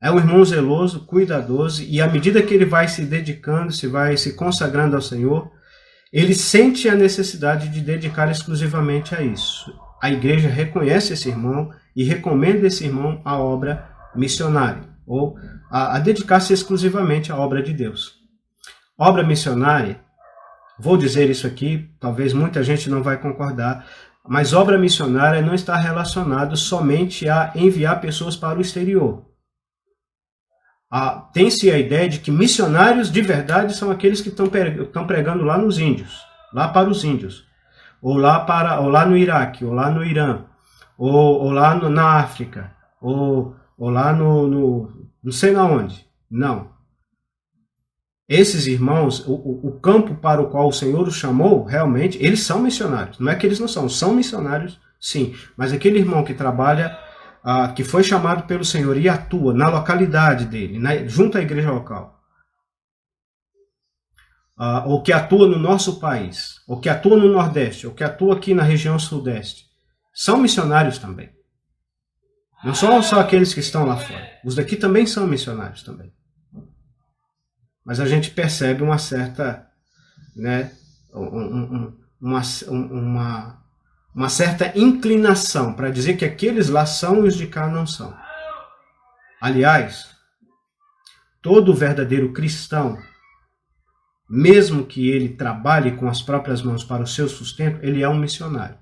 É um irmão zeloso, cuidadoso, e à medida que ele vai se dedicando, vai se consagrando ao Senhor, ele sente a necessidade de dedicar exclusivamente a isso. A igreja reconhece esse irmão e recomenda esse irmão à obra missionária, ou a dedicar-se exclusivamente à obra de Deus. Obra missionária, vou dizer isso aqui, talvez muita gente não vai concordar, mas obra missionária não está relacionada somente a enviar pessoas para o exterior. Tem-se a ideia de que missionários de verdade são aqueles que estão pregando lá nos índios, lá para os índios, ou lá no Iraque, ou lá no Irã, ou lá na África, ou lá não sei na onde. Não. Esses irmãos, o campo para o qual o Senhor os chamou, realmente, eles são missionários. Não é que eles não são missionários, sim. Mas aquele irmão que trabalha, que foi chamado pelo Senhor e atua na localidade dele, junto à igreja local, ou que atua no nosso país, ou que atua no Nordeste, ou que atua aqui na região Sudeste, são missionários também. Não são só aqueles que estão lá fora. Os daqui também são missionários também. Mas a gente percebe uma certa, né, uma certa inclinação para dizer que aqueles lá são e os de cá não são. Aliás, todo verdadeiro cristão, mesmo que ele trabalhe com as próprias mãos para o seu sustento, ele é um missionário.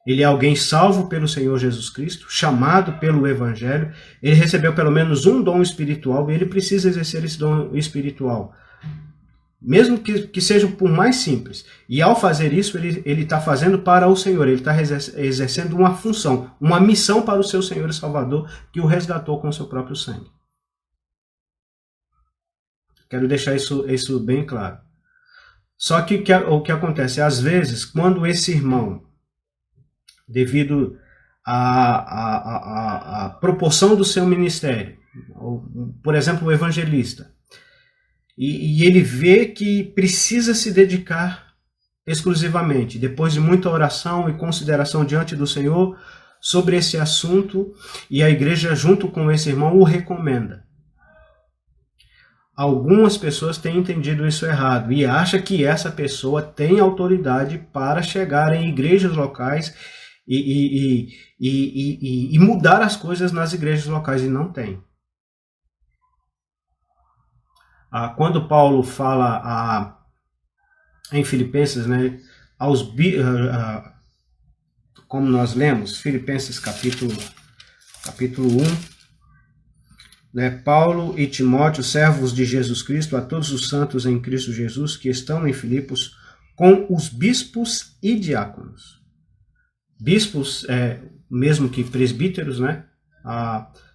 Ele é alguém salvo pelo Senhor Jesus Cristo, chamado pelo Evangelho, ele recebeu pelo menos um dom espiritual e ele precisa exercer esse dom espiritual. Mesmo que seja por mais simples. E ao fazer isso, ele está fazendo para o Senhor, ele está exercendo uma função, uma missão para o seu Senhor e Salvador, que o resgatou com o seu próprio sangue. Quero deixar isso bem claro. Só que o que acontece, às vezes, quando esse irmão, devido à proporção do seu ministério, por exemplo, o evangelista, e ele vê que precisa se dedicar exclusivamente, depois de muita oração e consideração diante do Senhor sobre esse assunto, e a igreja junto com esse irmão o recomenda. Algumas pessoas têm entendido isso errado e acham que essa pessoa tem autoridade para chegar em igrejas locais e mudar as coisas nas igrejas locais, e não tem. Quando Paulo fala em Filipenses, né, como nós lemos, Filipenses capítulo 1, né, Paulo e Timóteo, servos de Jesus Cristo, a todos os santos em Cristo Jesus que estão em Filipos, com os bispos e diáconos. Bispos, mesmo que presbíteros, né,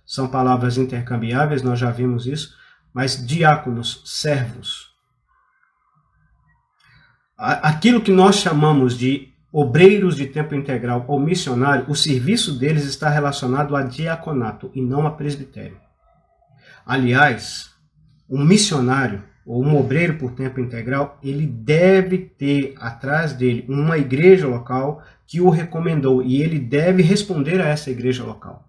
são palavras intercambiáveis, nós já vimos isso, mas diáconos, servos. Aquilo que nós chamamos de obreiros de tempo integral ou missionário, o serviço deles está relacionado a diaconato e não a presbitério. Aliás, um missionário ou um obreiro por tempo integral, ele deve ter atrás dele uma igreja local que o recomendou e ele deve responder a essa igreja local.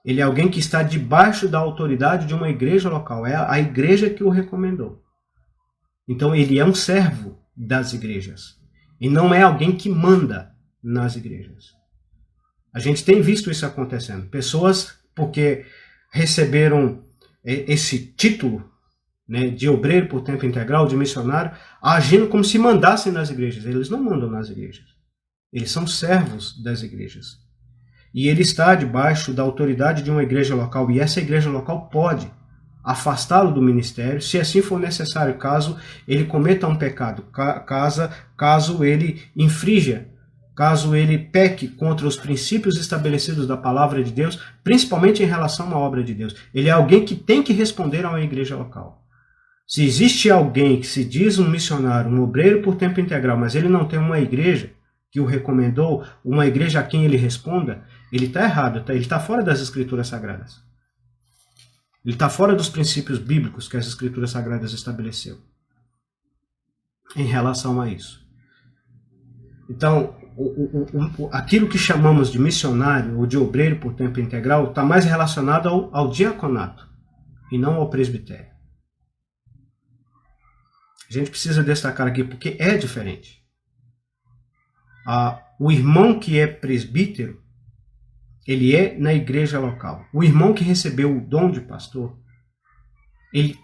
Ele é alguém que está debaixo da autoridade de uma igreja local, é a igreja que o recomendou. Então ele é um servo das igrejas e não é alguém que manda nas igrejas. A gente tem visto isso acontecendo. Pessoas, porque receberam esse título, né, de obreiro por tempo integral, de missionário, agindo como se mandassem nas igrejas. Eles não mandam nas igrejas. Eles são servos das igrejas. E ele está debaixo da autoridade de uma igreja local. E essa igreja local pode afastá-lo do ministério, se assim for necessário, caso ele cometa um pecado, caso ele infrinja, caso ele peque contra os princípios estabelecidos da palavra de Deus, principalmente em relação à obra de Deus. Ele é alguém que tem que responder a uma igreja local. Se existe alguém que se diz um missionário, um obreiro por tempo integral, mas ele não tem uma igreja que o recomendou, uma igreja a quem ele responda, ele está errado, ele está fora das escrituras sagradas. Ele está fora dos princípios bíblicos que as escrituras sagradas estabeleceu em relação a isso. Então, aquilo que chamamos de missionário ou de obreiro por tempo integral está mais relacionado ao diaconato e não ao presbitério. A gente precisa destacar aqui porque é diferente. O irmão que é presbítero, ele é na igreja local. O irmão que recebeu o dom de pastor, ele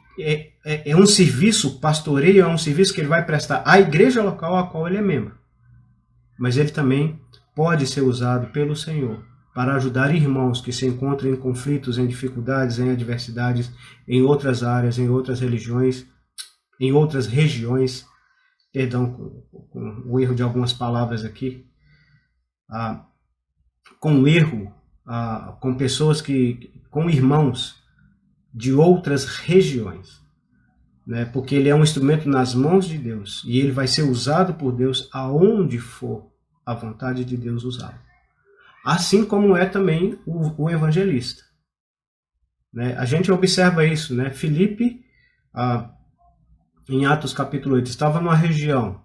é um serviço, pastoreio é um serviço que ele vai prestar à igreja local a qual ele é membro. Mas ele também pode ser usado pelo Senhor para ajudar irmãos que se encontram em conflitos, em dificuldades, em adversidades, em outras áreas, em outras religiões, em outras regiões. Perdão com o erro de algumas palavras aqui. Com erro, com pessoas com irmãos de outras regiões, né? Porque ele é um instrumento nas mãos de Deus e ele vai ser usado por Deus aonde for a vontade de Deus usá-lo. Assim como é também o evangelista, né? A gente observa isso, né? Filipe, em Atos capítulo 8, estava numa região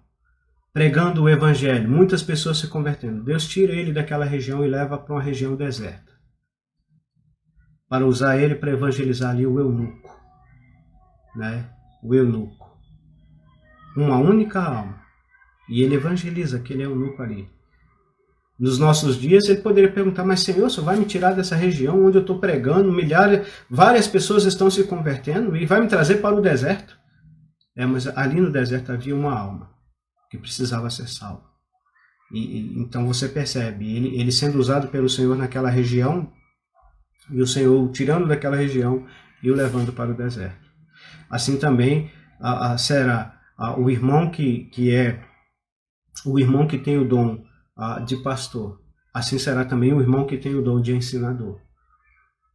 pregando o evangelho, muitas pessoas se convertendo. Deus tira ele daquela região e leva para uma região deserta, para usar ele para evangelizar ali o eunuco, né? O eunuco, uma única alma, e ele evangeliza aquele eunuco ali. Nos nossos dias ele poderia perguntar, mas Senhor, você vai me tirar dessa região onde eu estou pregando, várias pessoas estão se convertendo e vai me trazer para o deserto? Mas ali no deserto havia uma alma que precisava ser salva. Então você percebe, ele sendo usado pelo Senhor naquela região, e o Senhor o tirando daquela região e o levando para o deserto. Assim também será o irmão que é o irmão que tem o dom de pastor. Assim será também o irmão que tem o dom de ensinador.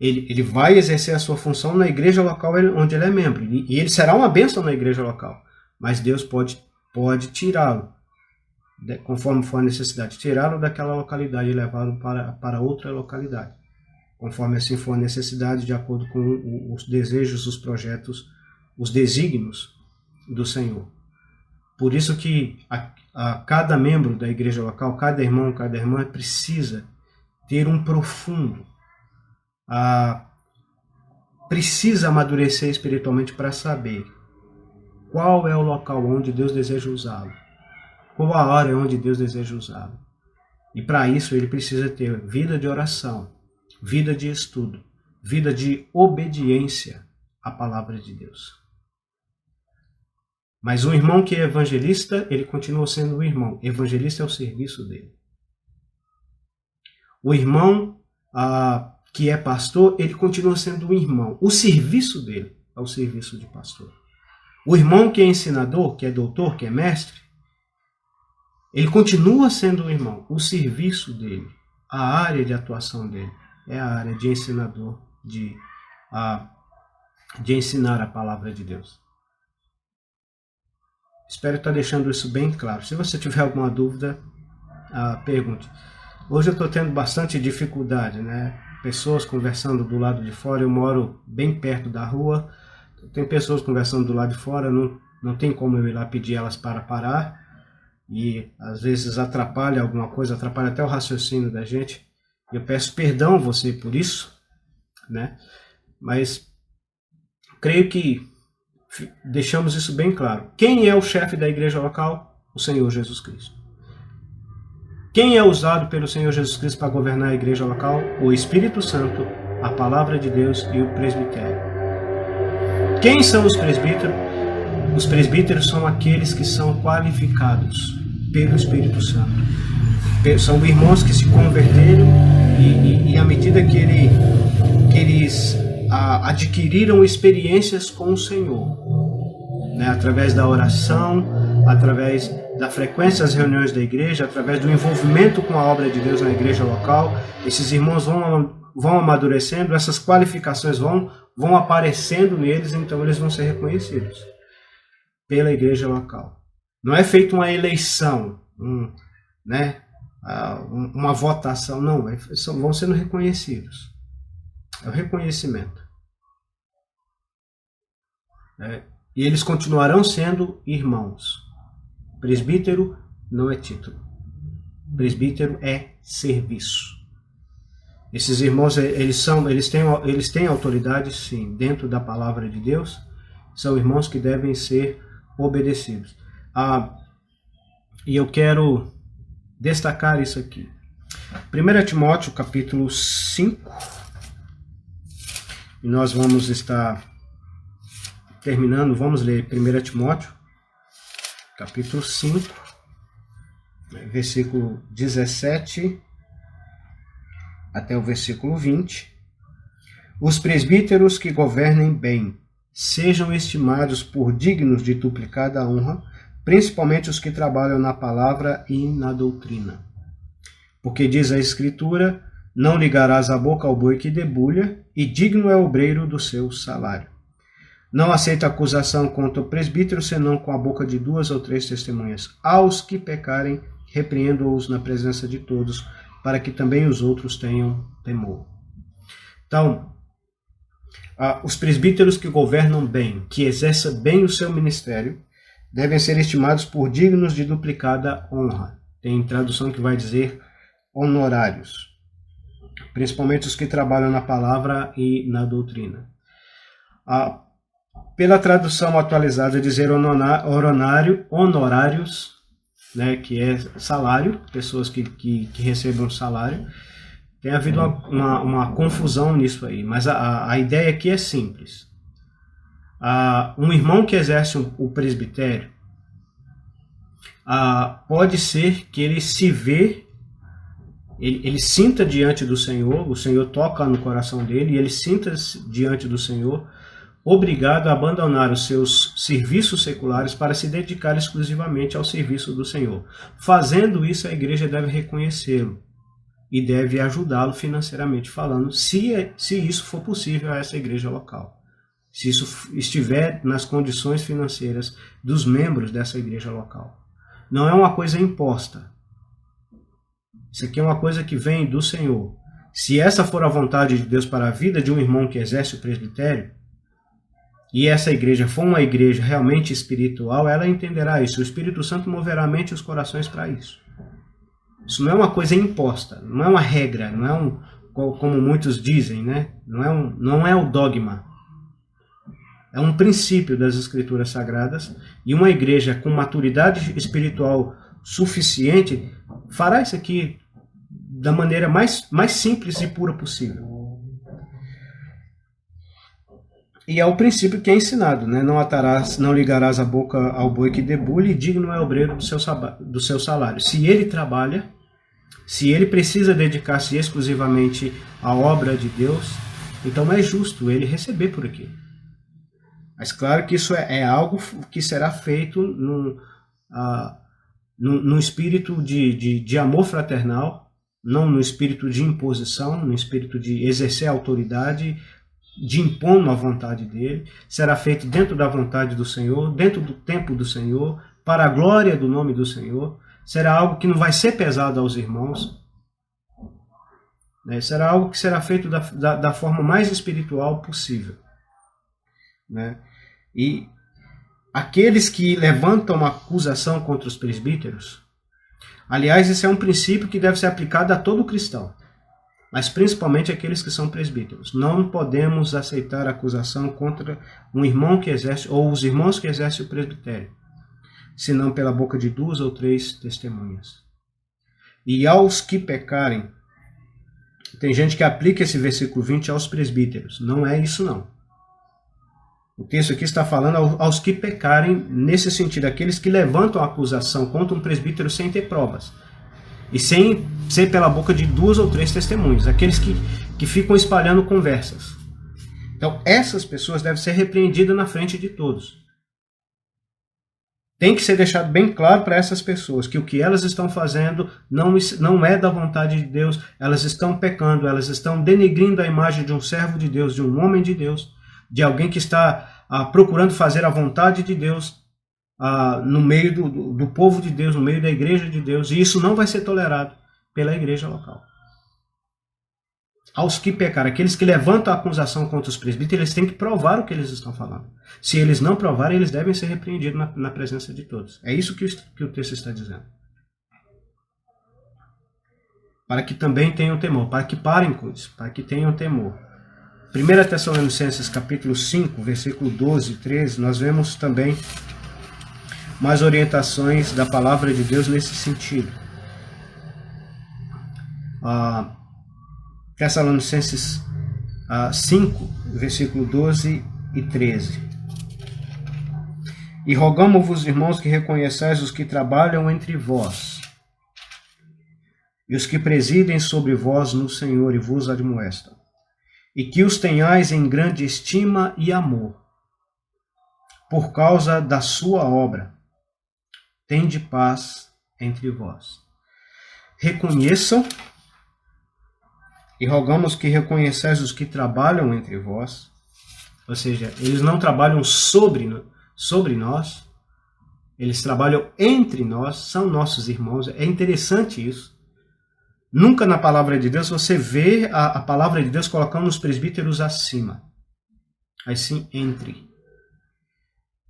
Ele vai exercer a sua função na igreja local onde ele é membro. E ele será uma bênção na igreja local. Mas Deus pode tirá-lo, conforme for a necessidade, tirá-lo daquela localidade e levá-lo para outra localidade. Conforme assim for a necessidade, de acordo com os desejos, os projetos, os desígnios do Senhor. Por isso que cada membro da igreja local, cada irmão, cada irmã precisa ter um profundo, precisa amadurecer espiritualmente para saber qual é o local onde Deus deseja usá-lo, qual a hora onde Deus deseja usá-lo. E para isso ele precisa ter vida de oração, vida de estudo, vida de obediência à palavra de Deus. Mas um irmão que é evangelista, ele continua sendo um irmão. Evangelista é o serviço dele. O irmão que é pastor, ele continua sendo um irmão. O serviço dele é o serviço de pastor. O irmão que é ensinador, que é doutor, que é mestre, ele continua sendo um irmão. O serviço dele, a área de atuação dele, é a área de ensinador, de ensinar a palavra de Deus. Espero estar deixando isso bem claro. Se você tiver alguma dúvida, pergunte. Hoje eu estou tendo bastante dificuldade, né? pessoas conversando do lado de fora. Eu moro bem perto da rua, tem pessoas conversando do lado de fora, não tem como eu ir lá pedir elas para parar, e às vezes atrapalha alguma coisa, atrapalha até o raciocínio da gente. Eu peço perdão a você por isso, né? Mas creio que deixamos isso bem claro. Quem é o chefe da igreja local? O Senhor Jesus Cristo. Quem é usado pelo Senhor Jesus Cristo para governar a igreja local? O Espírito Santo, a palavra de Deus e o presbitério. Quem são os presbíteros? Os presbíteros são aqueles que são qualificados pelo Espírito Santo. São irmãos que se converteram e à medida que eles adquiriram experiências com o Senhor, né, através da oração, através da frequência das reuniões da igreja, através do envolvimento com a obra de Deus na igreja local, esses irmãos vão amadurecendo, essas qualificações vão aparecendo neles, então eles vão ser reconhecidos pela igreja local. Não é feita uma eleição, né, uma votação, não, vão sendo reconhecidos. É o reconhecimento. E eles continuarão sendo irmãos. Presbítero não é título. Presbítero é serviço. Esses irmãos, eles têm autoridade, sim, dentro da palavra de Deus. São irmãos que devem ser obedecidos. E eu quero destacar isso aqui. 1 Timóteo, capítulo 5. E nós vamos estar terminando, vamos ler 1 Timóteo, capítulo 5, versículo 17 até o versículo 20. Os presbíteros que governem bem sejam estimados por dignos de duplicada honra, principalmente os que trabalham na palavra e na doutrina. Porque diz a Escritura: não ligarás a boca ao boi que debulha, e digno é o obreiro do seu salário. Não aceita acusação contra o presbítero, senão com a boca de 2 ou 3 testemunhas. Aos que pecarem, repreendo-os na presença de todos, para que também os outros tenham temor. Então, os presbíteros que governam bem, que exerçam bem o seu ministério, devem ser estimados por dignos de duplicada honra. Tem tradução que vai dizer honorários. Principalmente os que trabalham na palavra e na doutrina. Pela tradução atualizada, dizer honorários, né, que é salário, pessoas que recebam salário. Tem havido uma confusão nisso aí, mas a ideia aqui é simples. Um irmão que exerce o presbitério, pode ser que ele se vê, ele sinta diante do Senhor, o Senhor toca no coração dele, e ele sinta diante do Senhor, obrigado a abandonar os seus serviços seculares para se dedicar exclusivamente ao serviço do Senhor. Fazendo isso, a igreja deve reconhecê-lo e deve ajudá-lo financeiramente falando, se isso for possível a essa igreja local. Se isso estiver nas condições financeiras dos membros dessa igreja local. Não é uma coisa imposta. Isso aqui é uma coisa que vem do Senhor. Se essa for a vontade de Deus para a vida de um irmão que exerce o presbitério, e essa igreja for uma igreja realmente espiritual, ela entenderá isso. O Espírito Santo moverá a mente e os corações para isso. Isso não é uma coisa imposta, não é uma regra, não é como muitos dizem, né? Não é o dogma. É um princípio das Escrituras Sagradas, e uma igreja com maturidade espiritual suficiente fará isso aqui da maneira mais simples e pura possível. E é o princípio que é ensinado, né? Não ligarás a boca ao boi que debulha, e digno é o obreiro do seu salário. Se ele trabalha, se ele precisa dedicar-se exclusivamente à obra de Deus, então é justo ele receber por aquilo. Mas claro que isso é algo que será feito num espírito de amor fraternal, não no espírito de imposição, no espírito de exercer a autoridade, de impor uma vontade dele. Será feito dentro da vontade do Senhor, dentro do tempo do Senhor, para a glória do nome do Senhor. Será algo que não vai ser pesado aos irmãos. né? Será algo que será feito da forma mais espiritual possível, né? E aqueles que levantam uma acusação contra os presbíteros, aliás, esse é um princípio que deve ser aplicado a todo cristão, mas principalmente aqueles que são presbíteros. Não podemos aceitar acusação contra um irmão que exerce, ou os irmãos que exercem o presbitério, senão pela boca de 2 ou 3 testemunhas. E aos que pecarem, tem gente que aplica esse versículo 20 aos presbíteros. Não é isso, não. O texto aqui está falando aos que pecarem, nesse sentido, aqueles que levantam a acusação contra um presbítero sem ter provas. E sem ser pela boca de 2 ou 3 testemunhas. Aqueles que ficam espalhando conversas. Então, essas pessoas devem ser repreendidas na frente de todos. Tem que ser deixado bem claro para essas pessoas que o que elas estão fazendo não é da vontade de Deus. Elas estão pecando, elas estão denegrindo a imagem de um servo de Deus, de um homem de Deus, de alguém que está procurando fazer a vontade de Deus no meio do povo de Deus, no meio da igreja de Deus, e isso não vai ser tolerado pela igreja local. Aos que pecarem, aqueles que levantam a acusação contra os presbíteros, eles têm que provar o que eles estão falando. Se eles não provarem, eles devem ser repreendidos na presença de todos. É isso que o texto está dizendo. Para que também tenham temor, para que parem com isso, para que tenham temor. 1 Tessalonicenses capítulo 5, versículo 12 e 13, nós vemos também mais orientações da palavra de Deus nesse sentido. Tessalonicenses 5, versículo 12 e 13. E rogamo-vos, irmãos, que reconheçais os que trabalham entre vós, e os que presidem sobre vós no Senhor e vos admoestam, e que os tenhais em grande estima e amor, por causa da sua obra. Tende paz entre vós. Reconheçam, e rogamos que reconheçais os que trabalham entre vós, ou seja, eles não trabalham sobre nós, eles trabalham entre nós, são nossos irmãos. É interessante isso. Nunca na palavra de Deus você vê a palavra de Deus colocando os presbíteros acima, assim entre.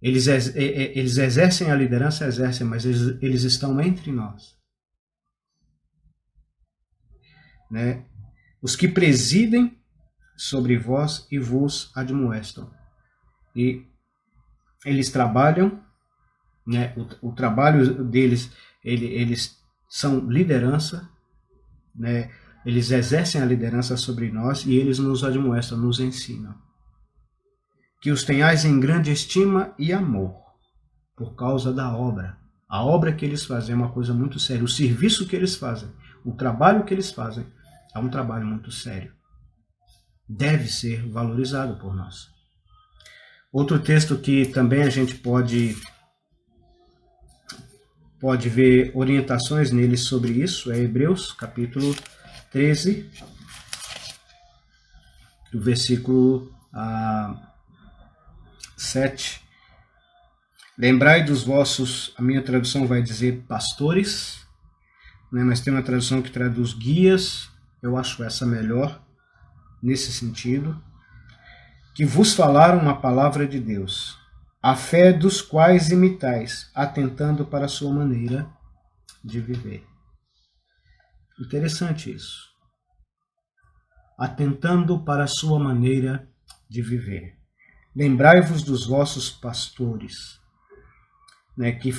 Eles exercem a liderança, mas eles estão entre nós. Né? Os que presidem sobre vós e vos admoestam. E eles trabalham, né? O trabalho deles, eles são liderança, né? Eles exercem a liderança sobre nós e eles nos admoestam, nos ensinam. Que os tenhais em grande estima e amor, por causa da obra. A obra que eles fazem é uma coisa muito séria. O serviço que eles fazem, o trabalho que eles fazem, é um trabalho muito sério. Deve ser valorizado por nós. Outro texto que também a gente pode ver orientações nele sobre isso é Hebreus, capítulo 13, do versículo 7. Lembrai dos vossos, a minha tradução vai dizer pastores, né, mas tem uma tradução que traduz guias, eu acho essa melhor, nesse sentido, que vos falaram uma palavra de Deus, a fé dos quais imitais, atentando para a sua maneira de viver. Interessante isso. Atentando para a sua maneira de viver. Lembrai-vos dos vossos pastores, né, que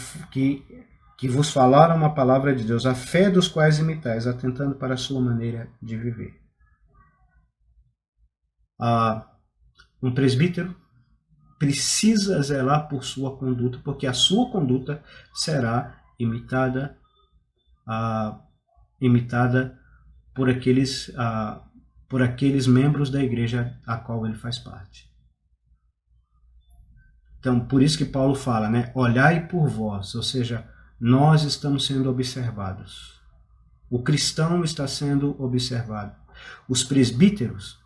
vos falaram uma palavra de Deus, a fé dos quais imitais, atentando para a sua maneira de viver. Um presbítero precisa zelar por sua conduta, porque a sua conduta será imitada por aqueles membros da igreja a qual ele faz parte. Então, por isso que Paulo fala, né? Olhai por vós, ou seja, nós estamos sendo observados. O cristão está sendo observado. Os presbíteros,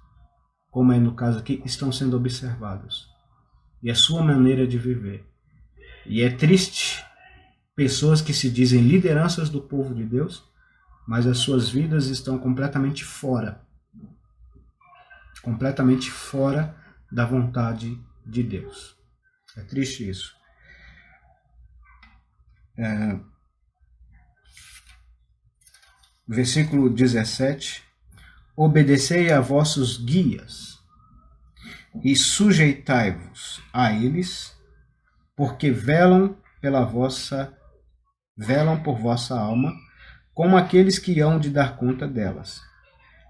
como é no caso aqui, estão sendo observados. E a sua maneira de viver. E é triste pessoas que se dizem lideranças do povo de Deus mas as suas vidas estão completamente fora da vontade de Deus. É triste isso. Versículo 17: obedecei a vossos guias e sujeitai-vos a eles, porque velam por vossa alma, como aqueles que hão de dar conta delas,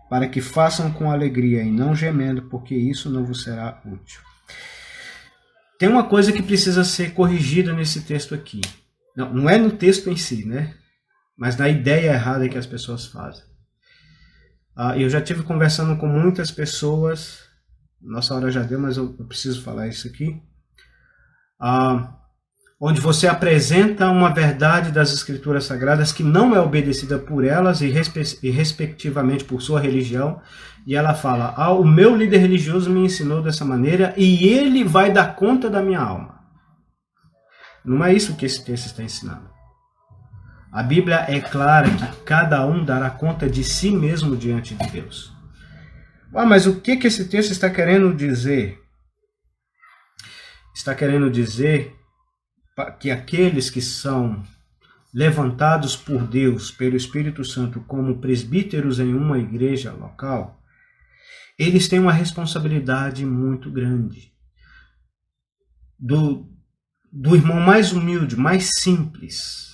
para que façam com alegria e não gemendo, porque isso não vos será útil. Tem uma coisa que precisa ser corrigida nesse texto aqui. Não é no texto em si, né? Mas na ideia errada que as pessoas fazem. Eu já tive conversando com muitas pessoas, nossa hora já deu, mas eu preciso falar isso aqui, onde você apresenta uma verdade das Escrituras Sagradas que não é obedecida por elas e respectivamente por sua religião, e ela fala: o meu líder religioso me ensinou dessa maneira e ele vai dar conta da minha alma. Não é isso que esse texto está ensinando. A Bíblia é clara que cada um dará conta de si mesmo diante de Deus. Mas o que esse texto está querendo dizer? Está querendo dizer que aqueles que são levantados por Deus, pelo Espírito Santo, como presbíteros em uma igreja local, eles têm uma responsabilidade muito grande. Do irmão mais humilde, mais simples,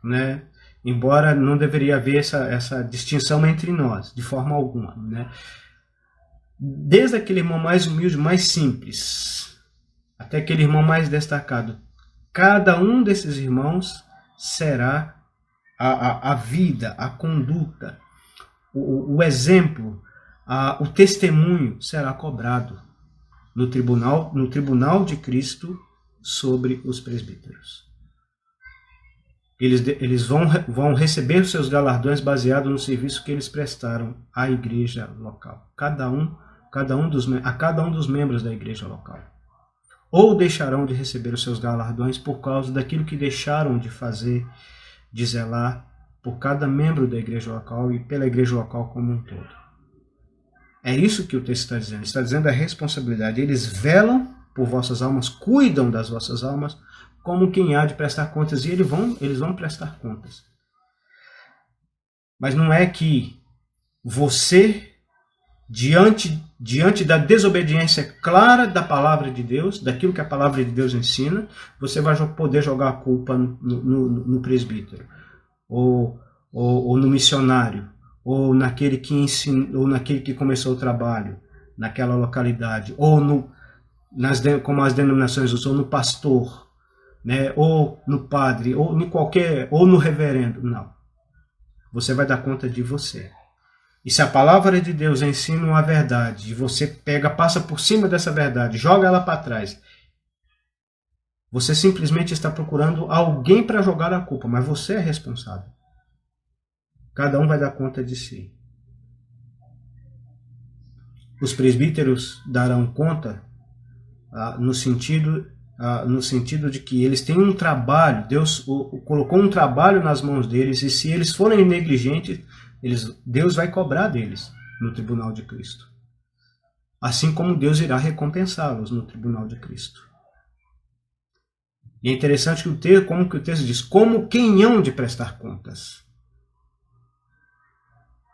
né? Embora não deveria haver essa distinção entre nós, de forma alguma, né? Desde aquele irmão mais humilde, mais simples, até aquele irmão mais destacado, cada um desses irmãos será a vida, a conduta, o exemplo, o testemunho será cobrado no tribunal de Cristo sobre os presbíteros. Eles vão receber os seus galardões baseados no serviço que eles prestaram à igreja local. A cada um dos membros da igreja local. Ou deixarão de receber os seus galardões por causa daquilo que deixaram de fazer, de zelar por cada membro da igreja local e pela igreja local como um todo. É isso que o texto está dizendo. Está dizendo a responsabilidade. Eles velam por vossas almas, cuidam das vossas almas, como quem há de prestar contas, e eles vão prestar contas. Mas não é que você, diante da desobediência clara da palavra de Deus, daquilo que a palavra de Deus ensina, você vai poder jogar a culpa no presbítero, ou no missionário, ou naquele que ensinou, ou naquele que começou o trabalho naquela localidade, ou como as denominações usam, no pastor, né, ou no padre, ou no reverendo. Não. Você vai dar conta de você. E se a palavra de Deus ensina uma verdade, e você passa por cima dessa verdade, joga ela para trás, você simplesmente está procurando alguém para jogar a culpa, mas você é responsável. Cada um vai dar conta de si. Os presbíteros darão conta no sentido de que eles têm um trabalho, Deus colocou um trabalho nas mãos deles, e se eles forem negligentes, Deus vai cobrar deles no tribunal de Cristo. Assim como Deus irá recompensá-los no tribunal de Cristo. E é interessante como que o texto diz, como quem hão de prestar contas.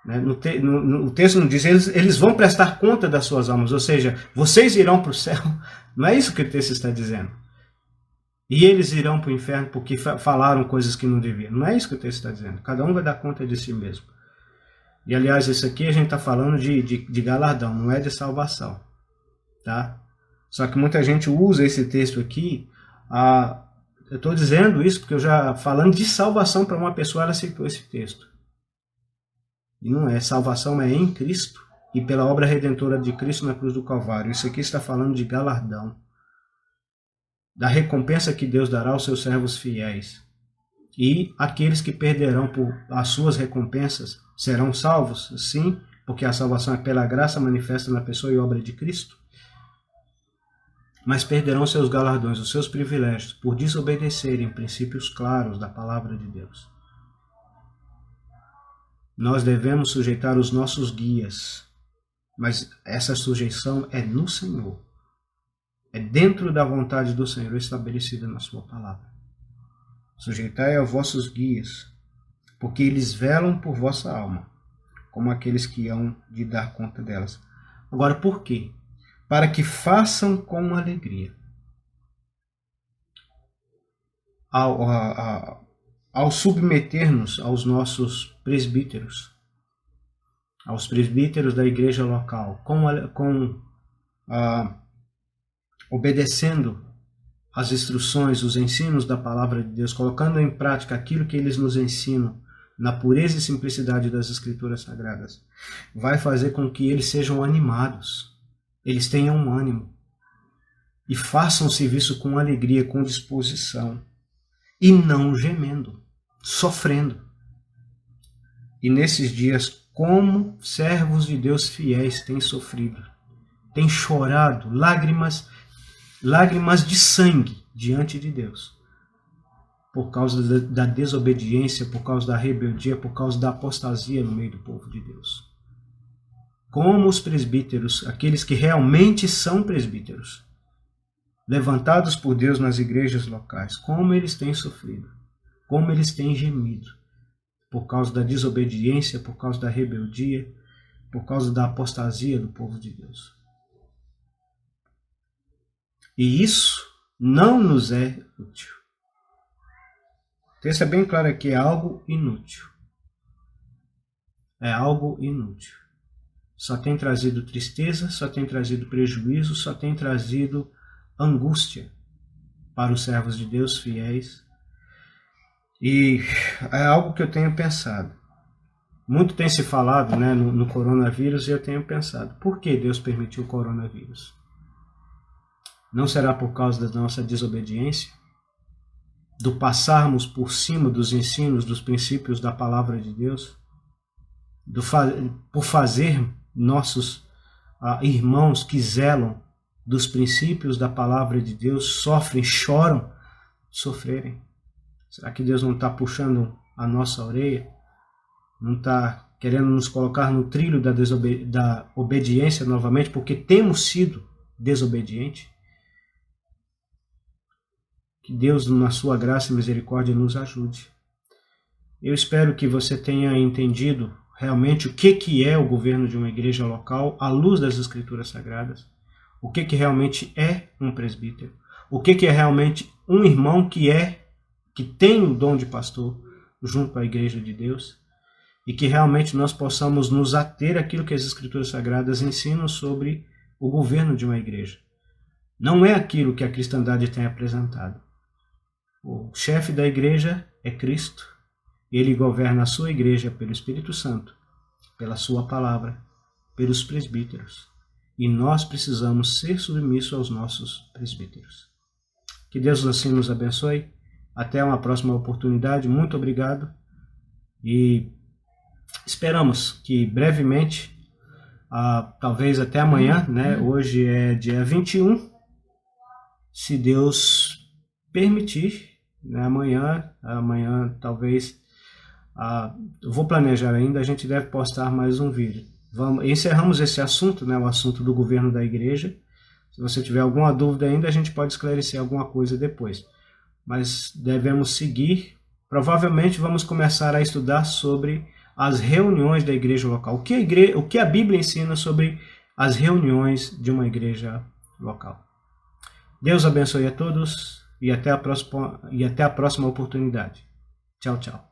O texto não diz, eles vão prestar conta das suas almas, ou seja, vocês irão para o céu. Não é isso que o texto está dizendo. E eles irão para o inferno porque falaram coisas que não deviam. Não é isso que o texto está dizendo. Cada um vai dar conta de si mesmo. E aliás, isso aqui a gente está falando de galardão, não é de salvação. Tá? Só que muita gente usa esse texto aqui. Eu estou dizendo isso porque eu já falando de salvação para uma pessoa, ela citou esse texto. E não é. Salvação é em Cristo e pela obra redentora de Cristo na cruz do Calvário. Isso aqui está falando de galardão. Da recompensa que Deus dará aos seus servos fiéis. E aqueles que perderão por as suas recompensas serão salvos? Sim, porque a salvação é pela graça manifesta na pessoa e obra de Cristo. Mas perderão seus galardões, os seus privilégios, por desobedecerem princípios claros da palavra de Deus. nós devemos sujeitar os nossos guias, mas essa sujeição é no Senhor. É dentro da vontade do Senhor estabelecida na sua palavra. Sujeitai aos vossos guias, porque eles velam por vossa alma, como aqueles que hão de dar conta delas. Agora, por quê? Para que façam com alegria. Ao submeter-nos aos nossos presbíteros, aos presbíteros da igreja local, obedecendo as instruções, os ensinos da palavra de Deus, colocando em prática aquilo que eles nos ensinam, na pureza e simplicidade das Escrituras Sagradas, vai fazer com que eles sejam animados, eles tenham um ânimo e façam o serviço com alegria, com disposição e não gemendo, sofrendo. E nesses dias, como servos de Deus fiéis têm sofrido, têm chorado, lágrimas de sangue diante de Deus, por causa da desobediência, por causa da rebeldia, por causa da apostasia no meio do povo de Deus. Como os presbíteros, aqueles que realmente são presbíteros, levantados por Deus nas igrejas locais, como eles têm sofrido, como eles têm gemido, por causa da desobediência, por causa da rebeldia, por causa da apostasia do povo de Deus. E isso não nos é útil. O texto é bem claro aqui, é algo inútil. É algo inútil. Só tem trazido tristeza, só tem trazido prejuízo, só tem trazido angústia para os servos de Deus fiéis. E é algo que eu tenho pensado. Muito tem se falado, né, no coronavírus, e eu tenho pensado, por que Deus permitiu o coronavírus? Não será por causa da nossa desobediência? Do passarmos por cima dos ensinos, dos princípios da palavra de Deus? Por fazer nossos irmãos que zelam dos princípios da palavra de Deus sofrem, choram, sofrerem? Será que Deus não está puxando a nossa orelha? Não está querendo nos colocar no trilho da obediência novamente, porque temos sido desobedientes? Que Deus, na sua graça e misericórdia, nos ajude. Eu espero que você tenha entendido realmente o que é o governo de uma igreja local à luz das Escrituras Sagradas. O que realmente é um presbítero. O que é realmente um irmão que tem o dom de pastor junto à igreja de Deus. E que realmente nós possamos nos ater àquilo que as Escrituras Sagradas ensinam sobre o governo de uma igreja. Não é aquilo que a cristandade tem apresentado. O chefe da igreja é Cristo. Ele governa a sua igreja pelo Espírito Santo, pela sua palavra, pelos presbíteros. E nós precisamos ser submissos aos nossos presbíteros. Que Deus assim nos abençoe. Até uma próxima oportunidade. Muito obrigado. E esperamos que brevemente, talvez até amanhã, né? Hoje é dia 21, se Deus permitir, né? Amanhã talvez, eu vou planejar ainda, a gente deve postar mais um vídeo. Encerramos esse assunto, né? O assunto do governo da igreja. Se você tiver alguma dúvida ainda, a gente pode esclarecer alguma coisa depois. Mas devemos seguir. Provavelmente vamos começar a estudar sobre as reuniões da igreja local. O que a Bíblia ensina sobre as reuniões de uma igreja local. Deus abençoe a todos e até a próxima oportunidade. Tchau, tchau.